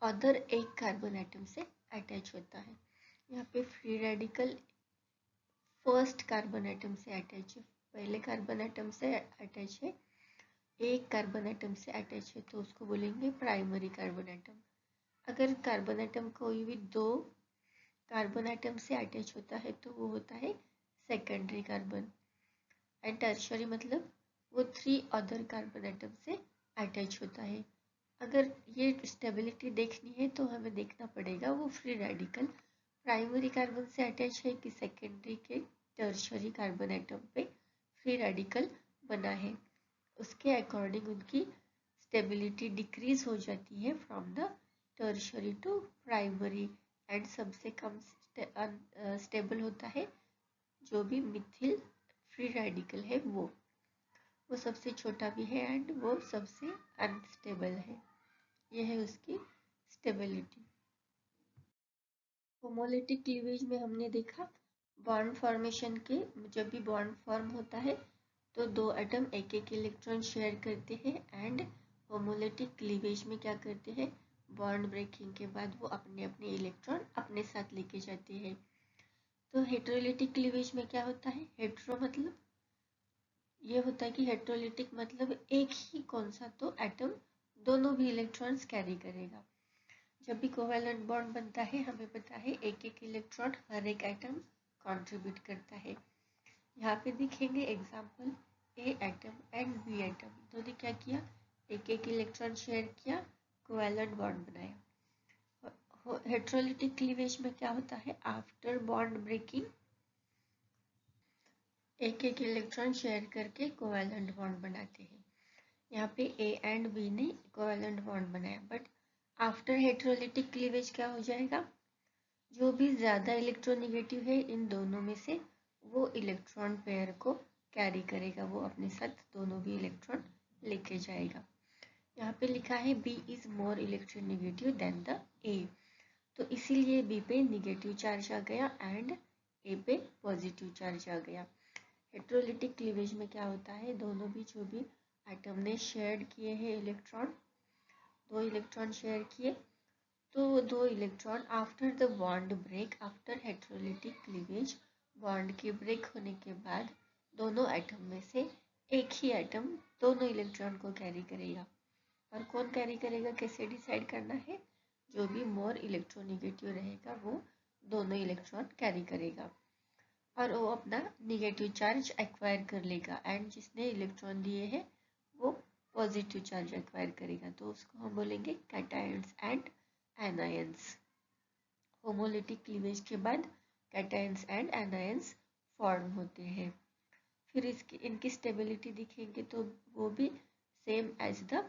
अदर एक कार्बन एटम से अटैच होता है। यहाँ पे free radical first carbon atom से अटैच है, पहले कार्बन एटम से अटैच है, एक कार्बन एटम से अटैच है, तो उसको बोलेंगे प्राइमरी कार्बन एटम। अगर कार्बन एटम कोई भी दो कार्बन एटम से अटैच होता है तो वो होता है सेकेंडरी कार्बन। एंड टर्शरी मतलब वो 3 अदर कार्बन एटम से अटैच होता है। अगर ये स्टेबिलिटी देखनी है तो हमें देखना पड़ेगा वो फ्री रेडिकल प्राइमरी कार्बन से अटैच है कि सेकेंडरी के टर्शरी कार्बन एटम पे फ्री रेडिकल बना है। उसके अकॉर्डिंग उनकी स्टेबिलिटी डिक्रीज हो जाती है from the tertiary to primary. And सबसे कम स्टेबल होता है जो भी मिथिल फ्री रेडिकल है, वो सबसे छोटा भी है एंड वो सबसे अनस्टेबल है। यह है उसकी स्टेबिलिटी। होमोलिटिक क्लीवेज में हमने देखा बॉन्ड फॉर्मेशन के, जब भी बॉन्ड फॉर्म होता है तो दो एटम एक एक इलेक्ट्रॉन शेयर करते हैं। एंड होमोलिटिक क्लीवेज में क्या करते हैं, बॉन्ड ब्रेकिंग के बाद वो अपने अपने इलेक्ट्रॉन अपने साथ लेके जाते हैं। तो हेटेरोलिटिक क्लीवेज में क्या होता है, हेटेरो मतलब ये होता है कि हेटेरोलिटिक मतलब एक ही कौन सा तो एटम दोनों भी इलेक्ट्रॉन्स कैरी करेगा। जब भी कोवेलेंट बॉन्ड बनता है हमें पता है एक एक इलेक्ट्रॉन हर एक एटम कंट्रीब्यूट करता है। यहाँ पे दिखेंगे example, A atom and B atom, तो ने क्या किया, एक एक इलेक्ट्रॉन शेयर किया, कोवेलेंट बॉन्ड बनाया। हेटेरोलिटिक क्लीवेज में क्या होता है, आफ्टर बॉन्ड ब्रेकिंग एक एक इलेक्ट्रॉन शेयर करके कोवेलेंट बॉन्ड बनाते हैं। यहाँ पे ए एंड बी ने कोवेलेंट बॉन्ड बनाया, बट आफ्टर हेटेरोलिटिक क्लीवेज क्या हो जाएगा, जो भी ज़्यादा इलेक्ट्रोनेगेटिव है इन दोनों में से वो इलेक्ट्रॉन पेयर को कैरी करेगा, वो अपने साथ दोनों भी इलेक्ट्रॉन लेके जाएगा। यहाँ पे लिखा है B is more electronegative than the A, तो इसीलिए बी पे निगेटिव चार्ज आ गया एंड ए पे पॉजिटिव चार्ज आ गया। हेटेरोलिटिक क्लीवेज में क्या होता है, दोनों भी जो भी एटम ने शेयर किए हैं इलेक्ट्रॉन, दो इलेक्ट्रॉन शेयर किए, तो दो electron after the bond break, after heterolytic cleavage bond के ब्रेक होने के बाद दोनों एटम में से एक ही एटम दोनों इलेक्ट्रॉन को कैरी करेगा। और कौन कैरी करेगा कैसे डिसाइड करना है, जो भी मोर इलेक्ट्रोनेगेटिव रहेगा वो दोनों इलेक्ट्रॉन कैरी करेगा और वो अपना निगेटिव चार्ज एक्वायर कर लेगा। एंड जिसने इलेक्ट्रॉन दिए हैं वो पॉजिटिव चार्ज एक्वायर करेगा, तो उसको हम बोलेंगे cations and anions. Homolytic cleavage के बाद कैटायंस एंड एनायंस फॉर्म होते हैं। फिर इनकी स्टेबिलिटी दिखेंगे तो वो भी same as the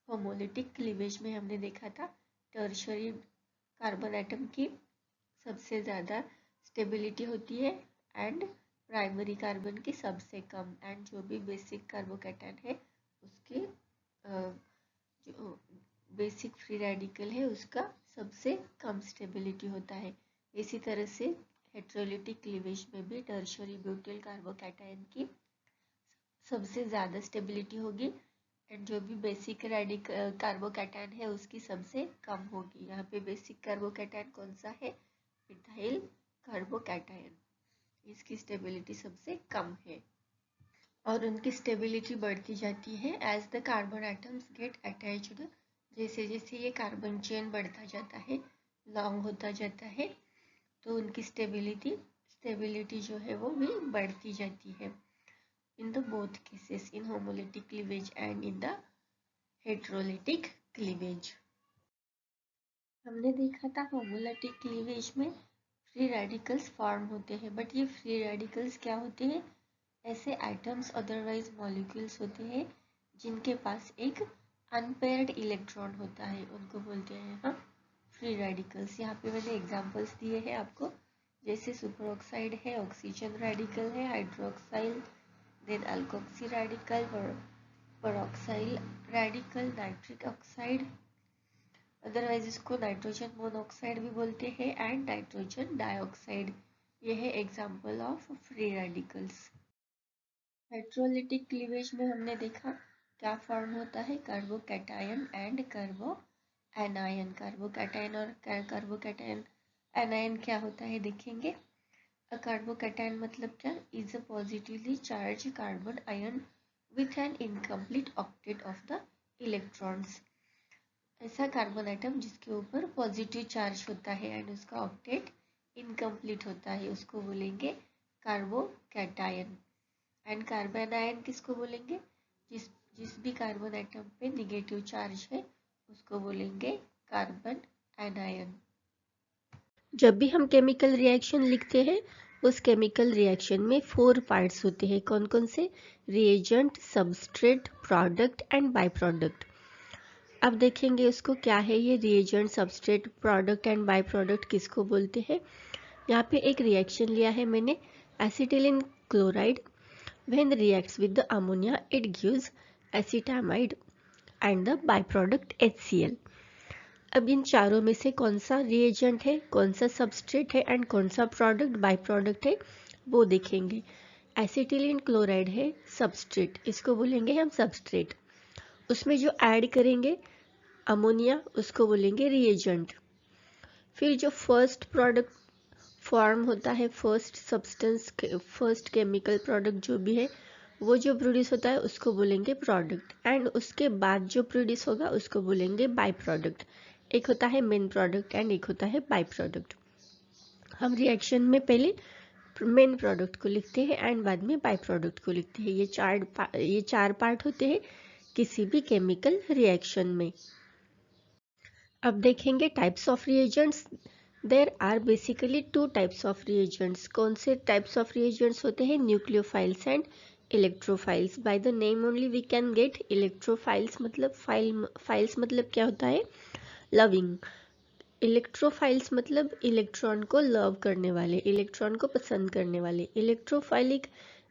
homolytic cleavage में हमने देखा था, टर्शरी कार्बन एटम की सबसे ज़्यादा स्टेबिलिटी होती है एंड प्राइमरी कार्बन की सबसे कम। एंड जो भी बेसिक कार्बोकैटायन है उसके जो बेसिक फ्री रेडिकल है उसका सबसे कम स्टेबिलिटी होता है। इसी तरह से हेटेरोलिटिक क्लीवेज में भी टर्शरी ब्यूटिल कार्बोकैटायन की सबसे ज़्यादा स्टेबिलिटी होगी एंड जो भी बेसिक कार्बोकैटायन है उसकी सबसे कम होगी। यहाँ पे बेसिक कार्बोकैटायन कौन सा है, मिथाइल कार्बोकैटायन, इसकी स्टेबिलिटी सबसे कम है। और उनकी स्टेबिलिटी बढ़ती जाती है as the carbon atoms get attached. जैसे जैसे ये कार्बन चेन बढ़ता जाता है, लॉन्ग होता जाता है, तो उनकी स्टेबिलिटी जो है वो भी बढ़ती जाती है। In the both cases, in homolytic cleavage and in the heterolytic cleavage. हमने देखा था होमोलिटिक क्लीवेज में फ्री रेडिकल्स फॉर्म होते हैं, बट ये फ्री रेडिकल्स क्या होते हैं? ऐसे आइटम्स अदरवाइज मॉलिक्यूल्स होते हैं जिनके पास एक अनपेयर्ड इलेक्ट्रॉन होता है, उनको बोलते हैं हम फ्री रेडिकल्स। यहाँ पे मैंने एग्जांपल्स दिए हैं आपको, जैसे सुपर ऑक्साइड है, ऑक्सीजन रेडिकल है, hydroxyl, then alkoxy radical, peroxyl radical, nitric oxide, otherwise इसको नाइट्रोजन मोनोऑक्साइड भी बोलते हैं, एंड नाइट्रोजन डाइऑक्साइड। ये है example of free radicals. Heterolytic cleavage में हमने देखा क्या फॉर्म होता है, carbocation and carbo anion. Carbocation और कार्बोकैटायन एनायन क्या होता है देखेंगे। अ कार्बोकैटायन मतलब क्या, is a positively charged carbon ion with an incomplete octet of the electrons. ऐसा कार्बन आइटम जिसके ऊपर पॉजिटिव चार्ज होता है एंड उसका ऑक्टेट इनकम्प्लीट होता है, उसको बोलेंगे कार्बोकैटायन। एंड कार्बन आयन किसको बोलेंगे, जिस जिस भी कार्बन आइटम पे निगेटिव चार्ज है उसको बोलेंगे कार्बन एनायन। जब भी हम केमिकल रिएक्शन लिखते हैं, उस केमिकल रिएक्शन में 4 पार्ट्स होते हैं। कौन कौन से? Reagent, substrate, product and by product. अब देखेंगे उसको क्या है ये reagent, substrate, product and by product किसको बोलते हैं। यहाँ पे एक रिएक्शन लिया है मैंने, acetylene chloride. When reacts with the ammonia, it gives acetamide and the byproduct HCl. अब इन चारों में से कौन सा रिएजेंट है, कौन सा सबस्ट्रेट है एंड कौन सा प्रोडक्ट बाय प्रोडक्ट है वो देखेंगे। एसिटिलीन क्लोराइड है सबस्ट्रेट, इसको बोलेंगे हम सबस्ट्रेट। उसमें जो ऐड करेंगे अमोनिया, उसको बोलेंगे रिएजेंट। फिर जो फर्स्ट प्रोडक्ट फॉर्म होता है, first substance, first chemical product जो भी है वो जो प्रोड्यूस होता है उसको बोलेंगे प्रोडक्ट, एंड उसके बाद जो प्रोड्यूस होगा उसको बोलेंगे बाय प्रोडक्ट। एक होता है मेन प्रोडक्ट एंड एक होता है बाय प्रोडक्ट। हम रिएक्शन में पहले मेन प्रोडक्ट को लिखते हैं एंड बाद में बाय प्रोडक्ट को लिखते हैं। ये चार पार्ट होते हैं किसी भी केमिकल रिएक्शन में। अब देखेंगे types of reagents. There are basically 2 types of reagents. कौन से टाइप्स ऑफ रिएजेंट्स होते हैं? Nucleophiles and electrophiles. By the name only we can get electrophiles मतलब फाइल्स मतलब क्या होता है? लविंग। इलेक्ट्रोफाइल्स मतलब इलेक्ट्रॉन को लव करने वाले, इलेक्ट्रॉन को पसंद करने वाले। इलेक्ट्रोफाइलिक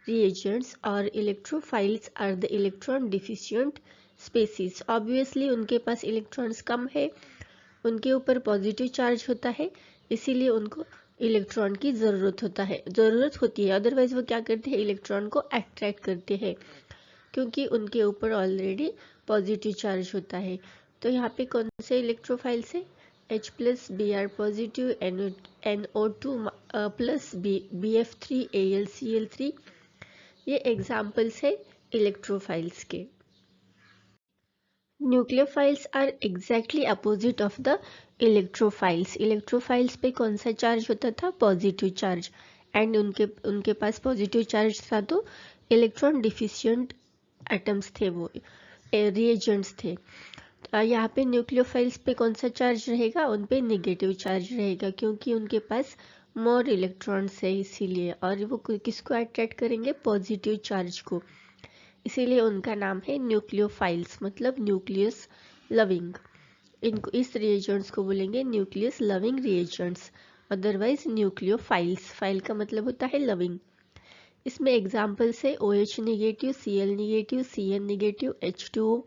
reagents और electrophiles are the electron deficient species. Obviously उनके पास इलेक्ट्रॉन्स कम है, उनके ऊपर पॉजिटिव चार्ज होता है, इसीलिए उनको इलेक्ट्रॉन की ज़रूरत होती है। अदरवाइज वो क्या करते हैं? इलेक्ट्रॉन को अट्रैक्ट करते हैं, क्योंकि उनके ऊपर ऑलरेडी पॉजिटिव चार्ज होता है। तो यहाँ पे कौन से इलेक्ट्रोफाइल्स है? H plus Br positive, NO2 plus BF3 AlCl3, ये एग्जाम्पल्स है इलेक्ट्रोफाइल्स के। Nucleophiles are exactly opposite of the electrophiles. Electrophiles पे कौन सा चार्ज होता था? पॉजिटिव चार्ज, एंड उनके पास पॉजिटिव चार्ज था तो इलेक्ट्रॉन डिफिशिएंट एटम्स थे, वो रिएजेंट्स थे। यहाँ पे न्यूक्लियोफाइल्स पे कौन सा चार्ज रहेगा? उन पे नेगेटिव चार्ज रहेगा, क्योंकि उनके पास मोर इलेक्ट्रॉन्स है इसीलिए, और वो किसको अट्रैक्ट करेंगे? पॉजिटिव चार्ज को, इसीलिए उनका नाम है न्यूक्लियोफाइल्स मतलब न्यूक्लियस लविंग। इनको इस रिएजेंट्स को बोलेंगे nucleus loving reagents, otherwise nucleophiles. Phile का मतलब होता है लविंग। इसमें एग्जाम्पल्स है OH negative, Cl negative, Cn negative, H2O।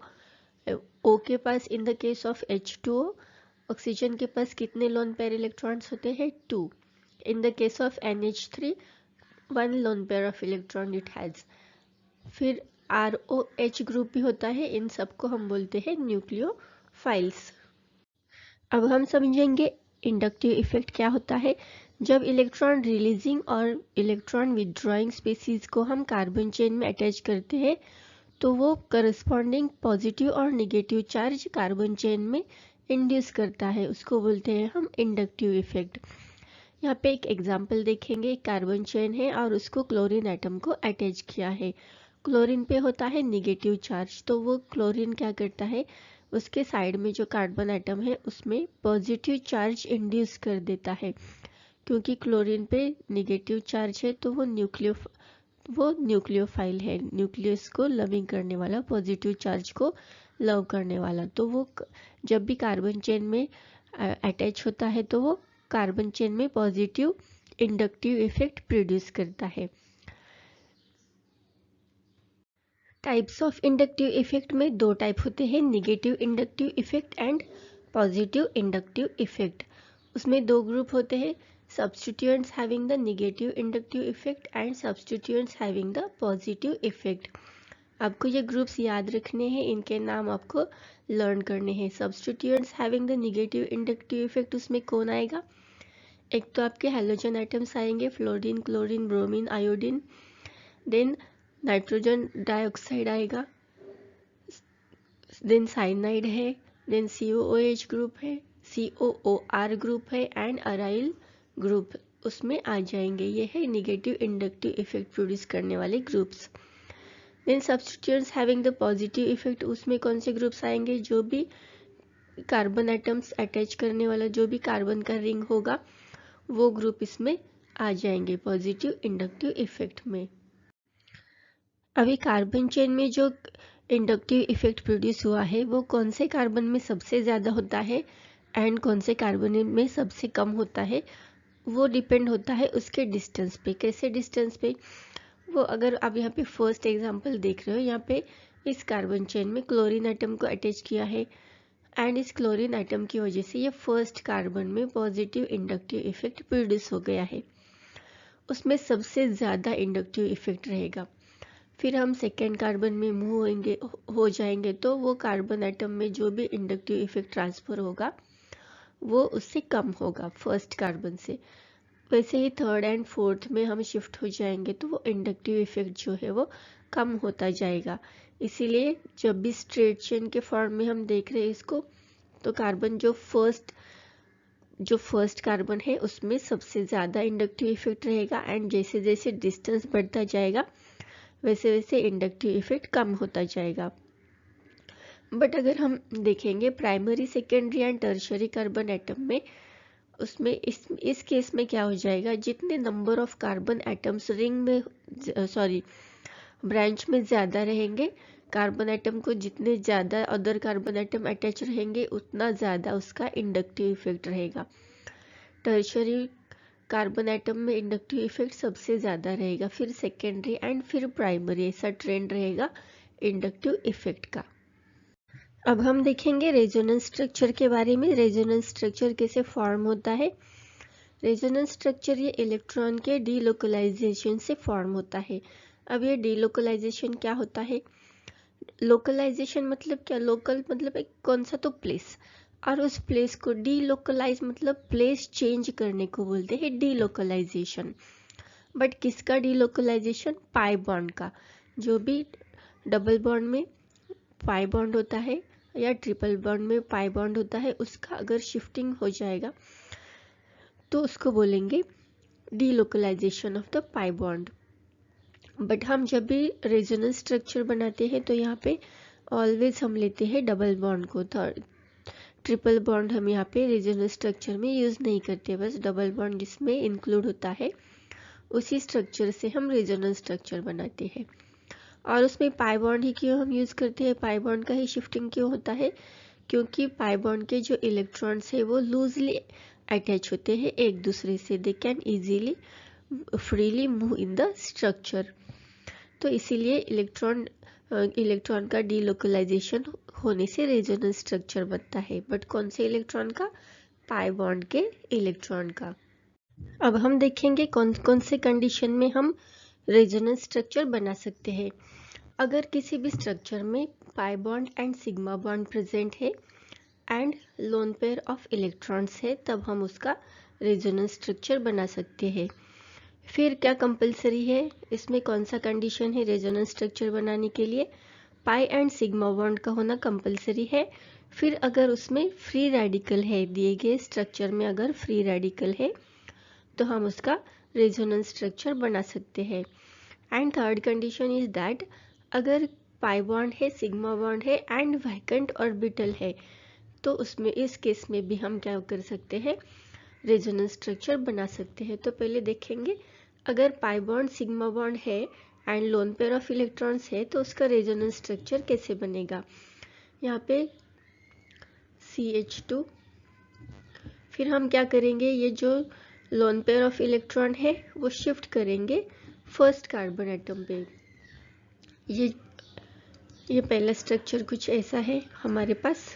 O के पास in the case of H2O oxygen के पास कितने लोन पेयर इलेक्ट्रॉन्स होते हैं? 2। In the case of NH3 1 lone pair of electron it has. फिर ROH ग्रुप भी होता है, इन सबको हम बोलते हैं न्यूक्लियोफाइल्स। अब हम समझेंगे इंडक्टिव इफेक्ट क्या होता है। जब इलेक्ट्रॉन रिलीजिंग और इलेक्ट्रॉन विथड्रॉइंग स्पीसीज को हम कार्बन चेन में अटैच करते हैं तो वो करस्पॉन्डिंग पॉजिटिव और नेगेटिव चार्ज कार्बन चेन में इंड्यूस करता है, उसको बोलते हैं हम इंडक्टिव इफेक्ट। यहाँ पे एक एग्जांपल देखेंगे, कार्बन चेन है और उसको क्लोरीन एटम को अटैच किया है। क्लोरीन पे होता है नेगेटिव चार्ज, तो वो क्लोरीन क्या करता है, उसके साइड में जो कार्बन एटम है उसमें पॉजिटिव चार्ज इंड्यूस कर देता है। क्योंकि क्लोरीन पे नेगेटिव चार्ज है तो वो न्यूक्लियोफाइल है, न्यूक्लियस को लविंग करने वाला, पॉजिटिव चार्ज को लव करने वाला। तो वो जब भी कार्बन चेन में अटैच होता है तो वो कार्बन चेन में पॉजिटिव इंडक्टिव इफेक्ट प्रोड्यूस करता है। टाइप्स ऑफ इंडक्टिव इफेक्ट में दो टाइप होते हैं, negative inductive effect and positive inductive effect. उसमें दो ग्रुप होते हैं, substituents having the negative inductive effect and substituents having the positive effect। आपको ये ग्रुप्स याद रखने हैं, इनके नाम आपको लर्न करने हैं। substituents having the negative inductive effect उसमें कौन आएगा, एक तो आपके हेलोजन आइटम्स आएंगे, fluorine, chlorine, bromine, iodine, then nitrogen dioxide आएगा, देन साइनाइड है, देन COOH ग्रुप है, COOR ग्रुप है एंड अराइल ग्रुप उसमें आ जाएंगे। ये है नेगेटिव इंडक्टिव इफेक्ट प्रोड्यूस करने वाले groups. Then substituents having the positive effect, उसमें कौन से ग्रुप्स आएंगे, जो भी कार्बन एटम्स अटैच करने वाला जो भी कार्बन का रिंग होगा वो ग्रुप इसमें आ जाएंगे पॉजिटिव इंडक्टिव इफेक्ट में। अभी कार्बन चेन में जो इंडक्टिव इफेक्ट प्रोड्यूस हुआ है वो कौन से कार्बन में सबसे ज़्यादा होता है एंड कौन से कार्बन में सबसे कम होता है, वो डिपेंड होता है उसके डिस्टेंस पे। कैसे डिस्टेंस पे, वो अगर आप यहाँ पे फर्स्ट एग्जांपल देख रहे हो, यहाँ पे इस कार्बन चेन में क्लोरीन एटम को अटैच किया है एंड इस क्लोरीन एटम की वजह से ये फर्स्ट कार्बन में पॉजिटिव इंडक्टिव इफेक्ट प्रोड्यूस हो गया है, उसमें सबसे ज़्यादा इंडक्टिव इफेक्ट रहेगा। फिर हम सेकेंड कार्बन में मूव हो जाएंगे तो वो कार्बन एटम में जो भी इंडक्टिव इफेक्ट ट्रांसफर होगा वो उससे कम होगा फर्स्ट कार्बन से। वैसे ही थर्ड एंड फोर्थ में हम शिफ्ट हो जाएंगे तो वो इंडक्टिव इफेक्ट जो है वो कम होता जाएगा। इसीलिए जब भी स्ट्रेट चेन के फॉर्म में हम देख रहे हैं इसको, तो कार्बन जो फर्स्ट कार्बन है उसमें सबसे ज़्यादा इंडक्टिव इफेक्ट रहेगा एंड जैसे जैसे डिस्टेंस बढ़ता जाएगा वैसे वैसे इंडक्टिव इफेक्ट कम होता जाएगा। बट अगर हम देखेंगे primary, secondary and tertiary carbon atom में, उसमें इस केस में क्या हो जाएगा, जितने number of carbon atoms ring में ब्रांच में ज़्यादा रहेंगे, कार्बन एटम को जितने ज़्यादा अदर कार्बन एटम अटैच रहेंगे उतना ज़्यादा उसका इंडक्टिव इफेक्ट रहेगा। टर्शरी कार्बन एटम में इंडक्टिव इफेक्ट सबसे ज़्यादा रहेगा, फिर सेकेंडरी एंड फिर प्राइमरी, ऐसा ट्रेंड रहेगा इंडक्टिव इफेक्ट का। अब हम देखेंगे रेजोनेंस स्ट्रक्चर के बारे में। रेजोनेंस स्ट्रक्चर कैसे फॉर्म होता है। रेजोनेंस स्ट्रक्चर ये इलेक्ट्रॉन के डीलोकलाइजेशन से फॉर्म होता है। अब ये डीलोकलाइजेशन क्या होता है, लोकलाइजेशन मतलब क्या, लोकल मतलब एक कौन सा तो प्लेस, और उस प्लेस को डीलोकलाइज मतलब प्लेस चेंज करने को बोलते हैं डीलोकलाइजेशन। बट किसका डीलोकलाइजेशन, पाई बॉन्ड का। जो भी डबल बॉन्ड में पाई बॉन्ड होता है या ट्रिपल बॉन्ड में पाई बॉन्ड होता है, उसका अगर शिफ्टिंग हो जाएगा तो उसको बोलेंगे delocalisation of the pi bond. But हम जब भी रेजोनेंस स्ट्रक्चर बनाते हैं तो यहाँ पे ऑलवेज हम लेते हैं डबल बॉन्ड को, ट्रिपल बॉन्ड हम यहाँ पे रेजोनेंस स्ट्रक्चर में यूज़ नहीं करते, बस डबल बॉन्ड जिसमें इंक्लूड होता है उसी स्ट्रक्चर से हम रेजोनेंस स्ट्रक्चर बनाते हैं। और उसमें पाई बॉन्ड ही क्यों हम यूज़ करते हैं, पाई बॉन्ड का ही शिफ्टिंग क्यों होता है, क्योंकि पाई बॉन्ड के जो इलेक्ट्रॉन्स है वो लूजली अटैच होते हैं एक दूसरे से, they can easily freely move in the structure. तो इसीलिए इलेक्ट्रॉन का डीलोकलाइजेशन होने से रेजोनेंस स्ट्रक्चर बनता है। बट कौन से इलेक्ट्रॉन का, पाई बॉन्ड के इलेक्ट्रॉन का। अब हम देखेंगे कौन कौन से कंडीशन में हम रेजोनेंस स्ट्रक्चर बना सकते हैं। अगर किसी भी स्ट्रक्चर में pi bond and sigma bond present है and lone pair of electrons है, तब हम उसका रेजोनेंस स्ट्रक्चर बना सकते हैं। फिर क्या कंपलसरी है, इसमें कौन सा कंडीशन है रेजोनेंस स्ट्रक्चर बनाने के लिए? पाई एंड सिग्मा बॉन्ड का होना कंपलसरी है। फिर अगर उसमें फ्री रेडिकल है, दिए गए स्ट्रक्चर में अगर फ्री रेडिकल है तो हम उसका रेजोनेंस स्ट्रक्चर बना सकते हैं। And third condition is that अगर पाई बॉन्ड है, सिग्मा बॉन्ड है एंड वैकेंट ऑर्बिटल है तो उसमें इस केस में भी हम क्या कर सकते हैं, रेजोनेंस स्ट्रक्चर बना सकते हैं। तो पहले देखेंगे, अगर पाई बॉन्ड सिग्मा बॉन्ड है and lone pair of electrons है तो उसका रेजोनेंस स्ट्रक्चर कैसे बनेगा। यहाँ पे CH2, फिर हम क्या करेंगे, ये जो लोन पेयर ऑफ इलेक्ट्रॉन है वो शिफ्ट करेंगे फर्स्ट कार्बन एटम पे। ये पहला स्ट्रक्चर कुछ ऐसा है हमारे पास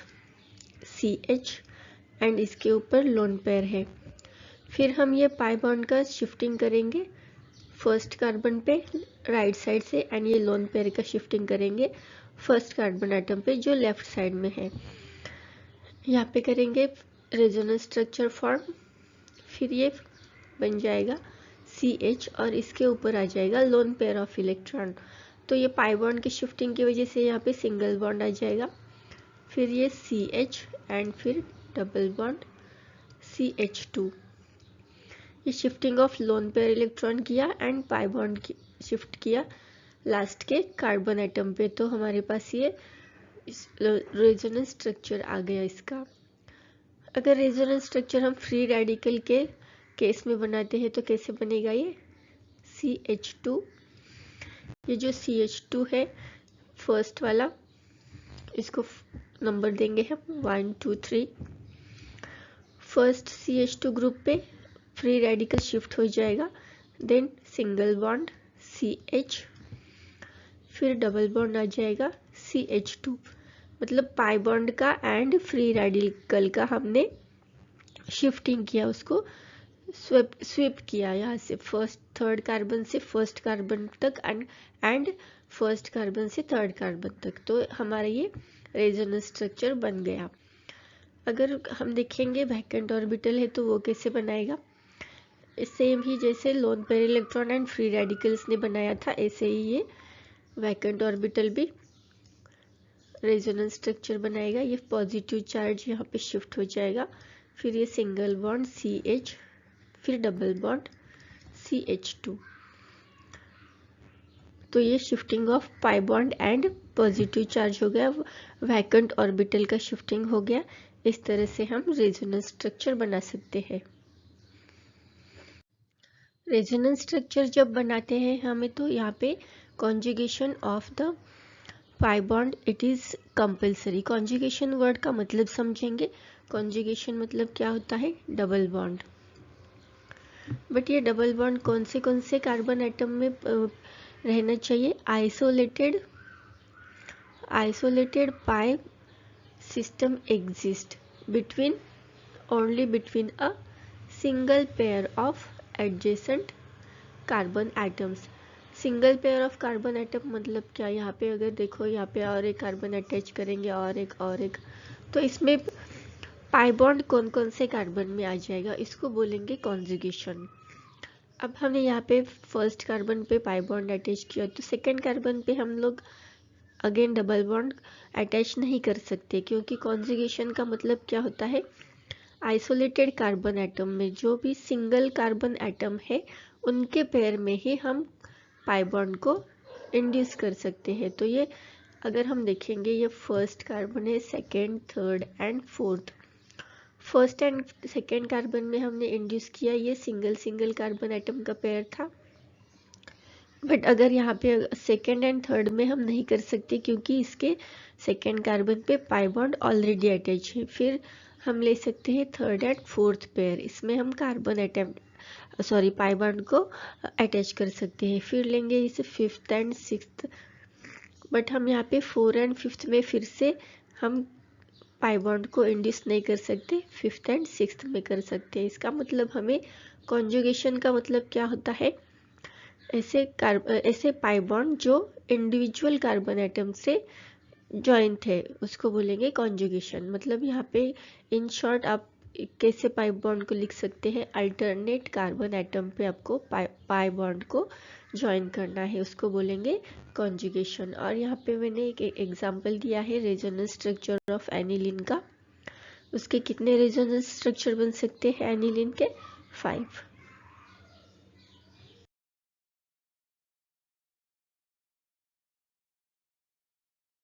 CH एंड इसके ऊपर लोन पेयर है। फिर हम ये पाई बॉन्ड का शिफ्टिंग करेंगे फर्स्ट कार्बन पे राइट साइड से एंड ये लोन पेयर का शिफ्टिंग करेंगे फर्स्ट कार्बन एटम पे जो लेफ्ट साइड में है। यहाँ पे करेंगे रेजोनेंस स्ट्रक्चर फॉर्म, फिर ये बन जाएगा CH और इसके ऊपर आ जाएगा लोन पेयर ऑफ इलेक्ट्रॉन। तो ये पाई बॉन्ड की शिफ्टिंग की वजह से यहाँ पे सिंगल बॉन्ड आ जाएगा, फिर ये CH एंड फिर डबल बॉन्ड CH2। ये shifting of lone pair electron किया एंड पाई बॉन्ड शिफ्ट किया लास्ट के कार्बन एटम पे, तो हमारे पास ये रेजोनेंस स्ट्रक्चर आ गया इसका। अगर रेजोनेंस स्ट्रक्चर हम फ्री रेडिकल के केस में बनाते हैं तो कैसे बनेगा, ये CH2, ये जो CH2 है फर्स्ट वाला, इसको नंबर देंगे हम 1 2 3। फर्स्ट CH2 ग्रुप पे फ्री रेडिकल शिफ्ट हो जाएगा, देन सिंगल बॉन्ड CH, फिर डबल बॉन्ड आ जाएगा CH2। मतलब पाई बॉन्ड का एंड फ्री रेडिकल का हमने शिफ्टिंग किया, उसको स्विप किया यहाँ से फर्स्ट थर्ड कार्बन से फर्स्ट कार्बन तक एंड फर्स्ट कार्बन से थर्ड कार्बन तक, तो हमारा ये रेजोनेंस स्ट्रक्चर बन गया। अगर हम देखेंगे वैकेंट ऑर्बिटल है तो वो कैसे बनाएगा, सेम ही जैसे lone pair electron and free radicals ने बनाया था ऐसे ही ये वैकेंट ऑर्बिटल भी रेजोनेंस स्ट्रक्चर बनाएगा। ये पॉजिटिव चार्ज यहाँ पे शिफ्ट हो जाएगा, फिर ये सिंगल बॉन्ड CH, फिर डबल बॉन्ड CH2। तो ये shifting of pi bond and positive charge हो गया, वैकेंट ऑर्बिटल का शिफ्टिंग हो गया। इस तरह से हम रेजोनेंस स्ट्रक्चर बना सकते हैं। रेजोनेंस स्ट्रक्चर जब बनाते हैं हमें तो यहाँ पे conjugation of the pi bond it is compulsory. Conjugation word का मतलब समझेंगे, कॉन्जुगेशन मतलब क्या होता है, डबल बॉन्ड। बट ये डबल बॉन्ड कौन से कार्बन एटम में रहना चाहिए, isolated pi system exist only between a single pair of adjacent carbon atoms. Single pair of carbon atom मतलब क्या, यहाँ पे अगर देखो यहाँ पे और एक कार्बन अटैच करेंगे और एक, तो इसमें पाई बॉन्ड कौन से कार्बन में आ जाएगा, इसको बोलेंगे कॉन्जुगेशन। अब हमने यहाँ पे फर्स्ट कार्बन पे पाई बॉन्ड अटैच किया तो सेकेंड कार्बन पे हम लोग अगेन डबल बॉन्ड अटैच नहीं कर सकते, क्योंकि कॉन्जुगेशन का मतलब क्या होता है, आइसोलेटेड कार्बन एटम में जो भी सिंगल कार्बन एटम है उनके पेयर में ही हम पाई बॉन्ड को इंड्यूस कर सकते हैं। तो ये अगर हम देखेंगे ये फर्स्ट कार्बन है, second, third and fourth. First and second carbon में हमने इंड्यूस किया, ये सिंगल कार्बन एटम का पेयर था। बट अगर यहाँ पे सेकेंड एंड थर्ड में हम नहीं कर सकते क्योंकि इसके सेकेंड कार्बन पे पाई बॉन्ड ऑलरेडी अटैच है। फिर हम ले सकते हैं थर्ड एंड फोर्थ पेयर, इसमें हम कार्बन एटम पाई बॉन्ड को अटैच कर सकते हैं। फिर लेंगे इसे फिफ्थ एंड सिक्स्थ, बट हम यहाँ पे 4 एंड 5th में फिर से हम पाई बॉन्ड को इंड्यूस नहीं कर सकते, 5th एंड 6th में कर सकते हैं। इसका मतलब हमें कॉन्जुगेशन का मतलब क्या होता है, ऐसे पाई बॉन्ड जो इंडिविजुअल कार्बन एटम से जॉइंट है उसको बोलेंगे कॉन्जुगेशन। मतलब यहाँ पे इन शॉर्ट आप कैसे पाई बॉन्ड को लिख सकते हैं, अल्टरनेट कार्बन एटम पे आपको पाई बॉन्ड को ज्वाइन करना है, उसको बोलेंगे कॉन्जुगेशन। और यहाँ पे मैंने एक एग्जांपल दिया है रेजोनेंस स्ट्रक्चर ऑफ एनिलीन का। उसके कितने रेजोनेंस स्ट्रक्चर बन सकते हैं एनिलीन के? 5।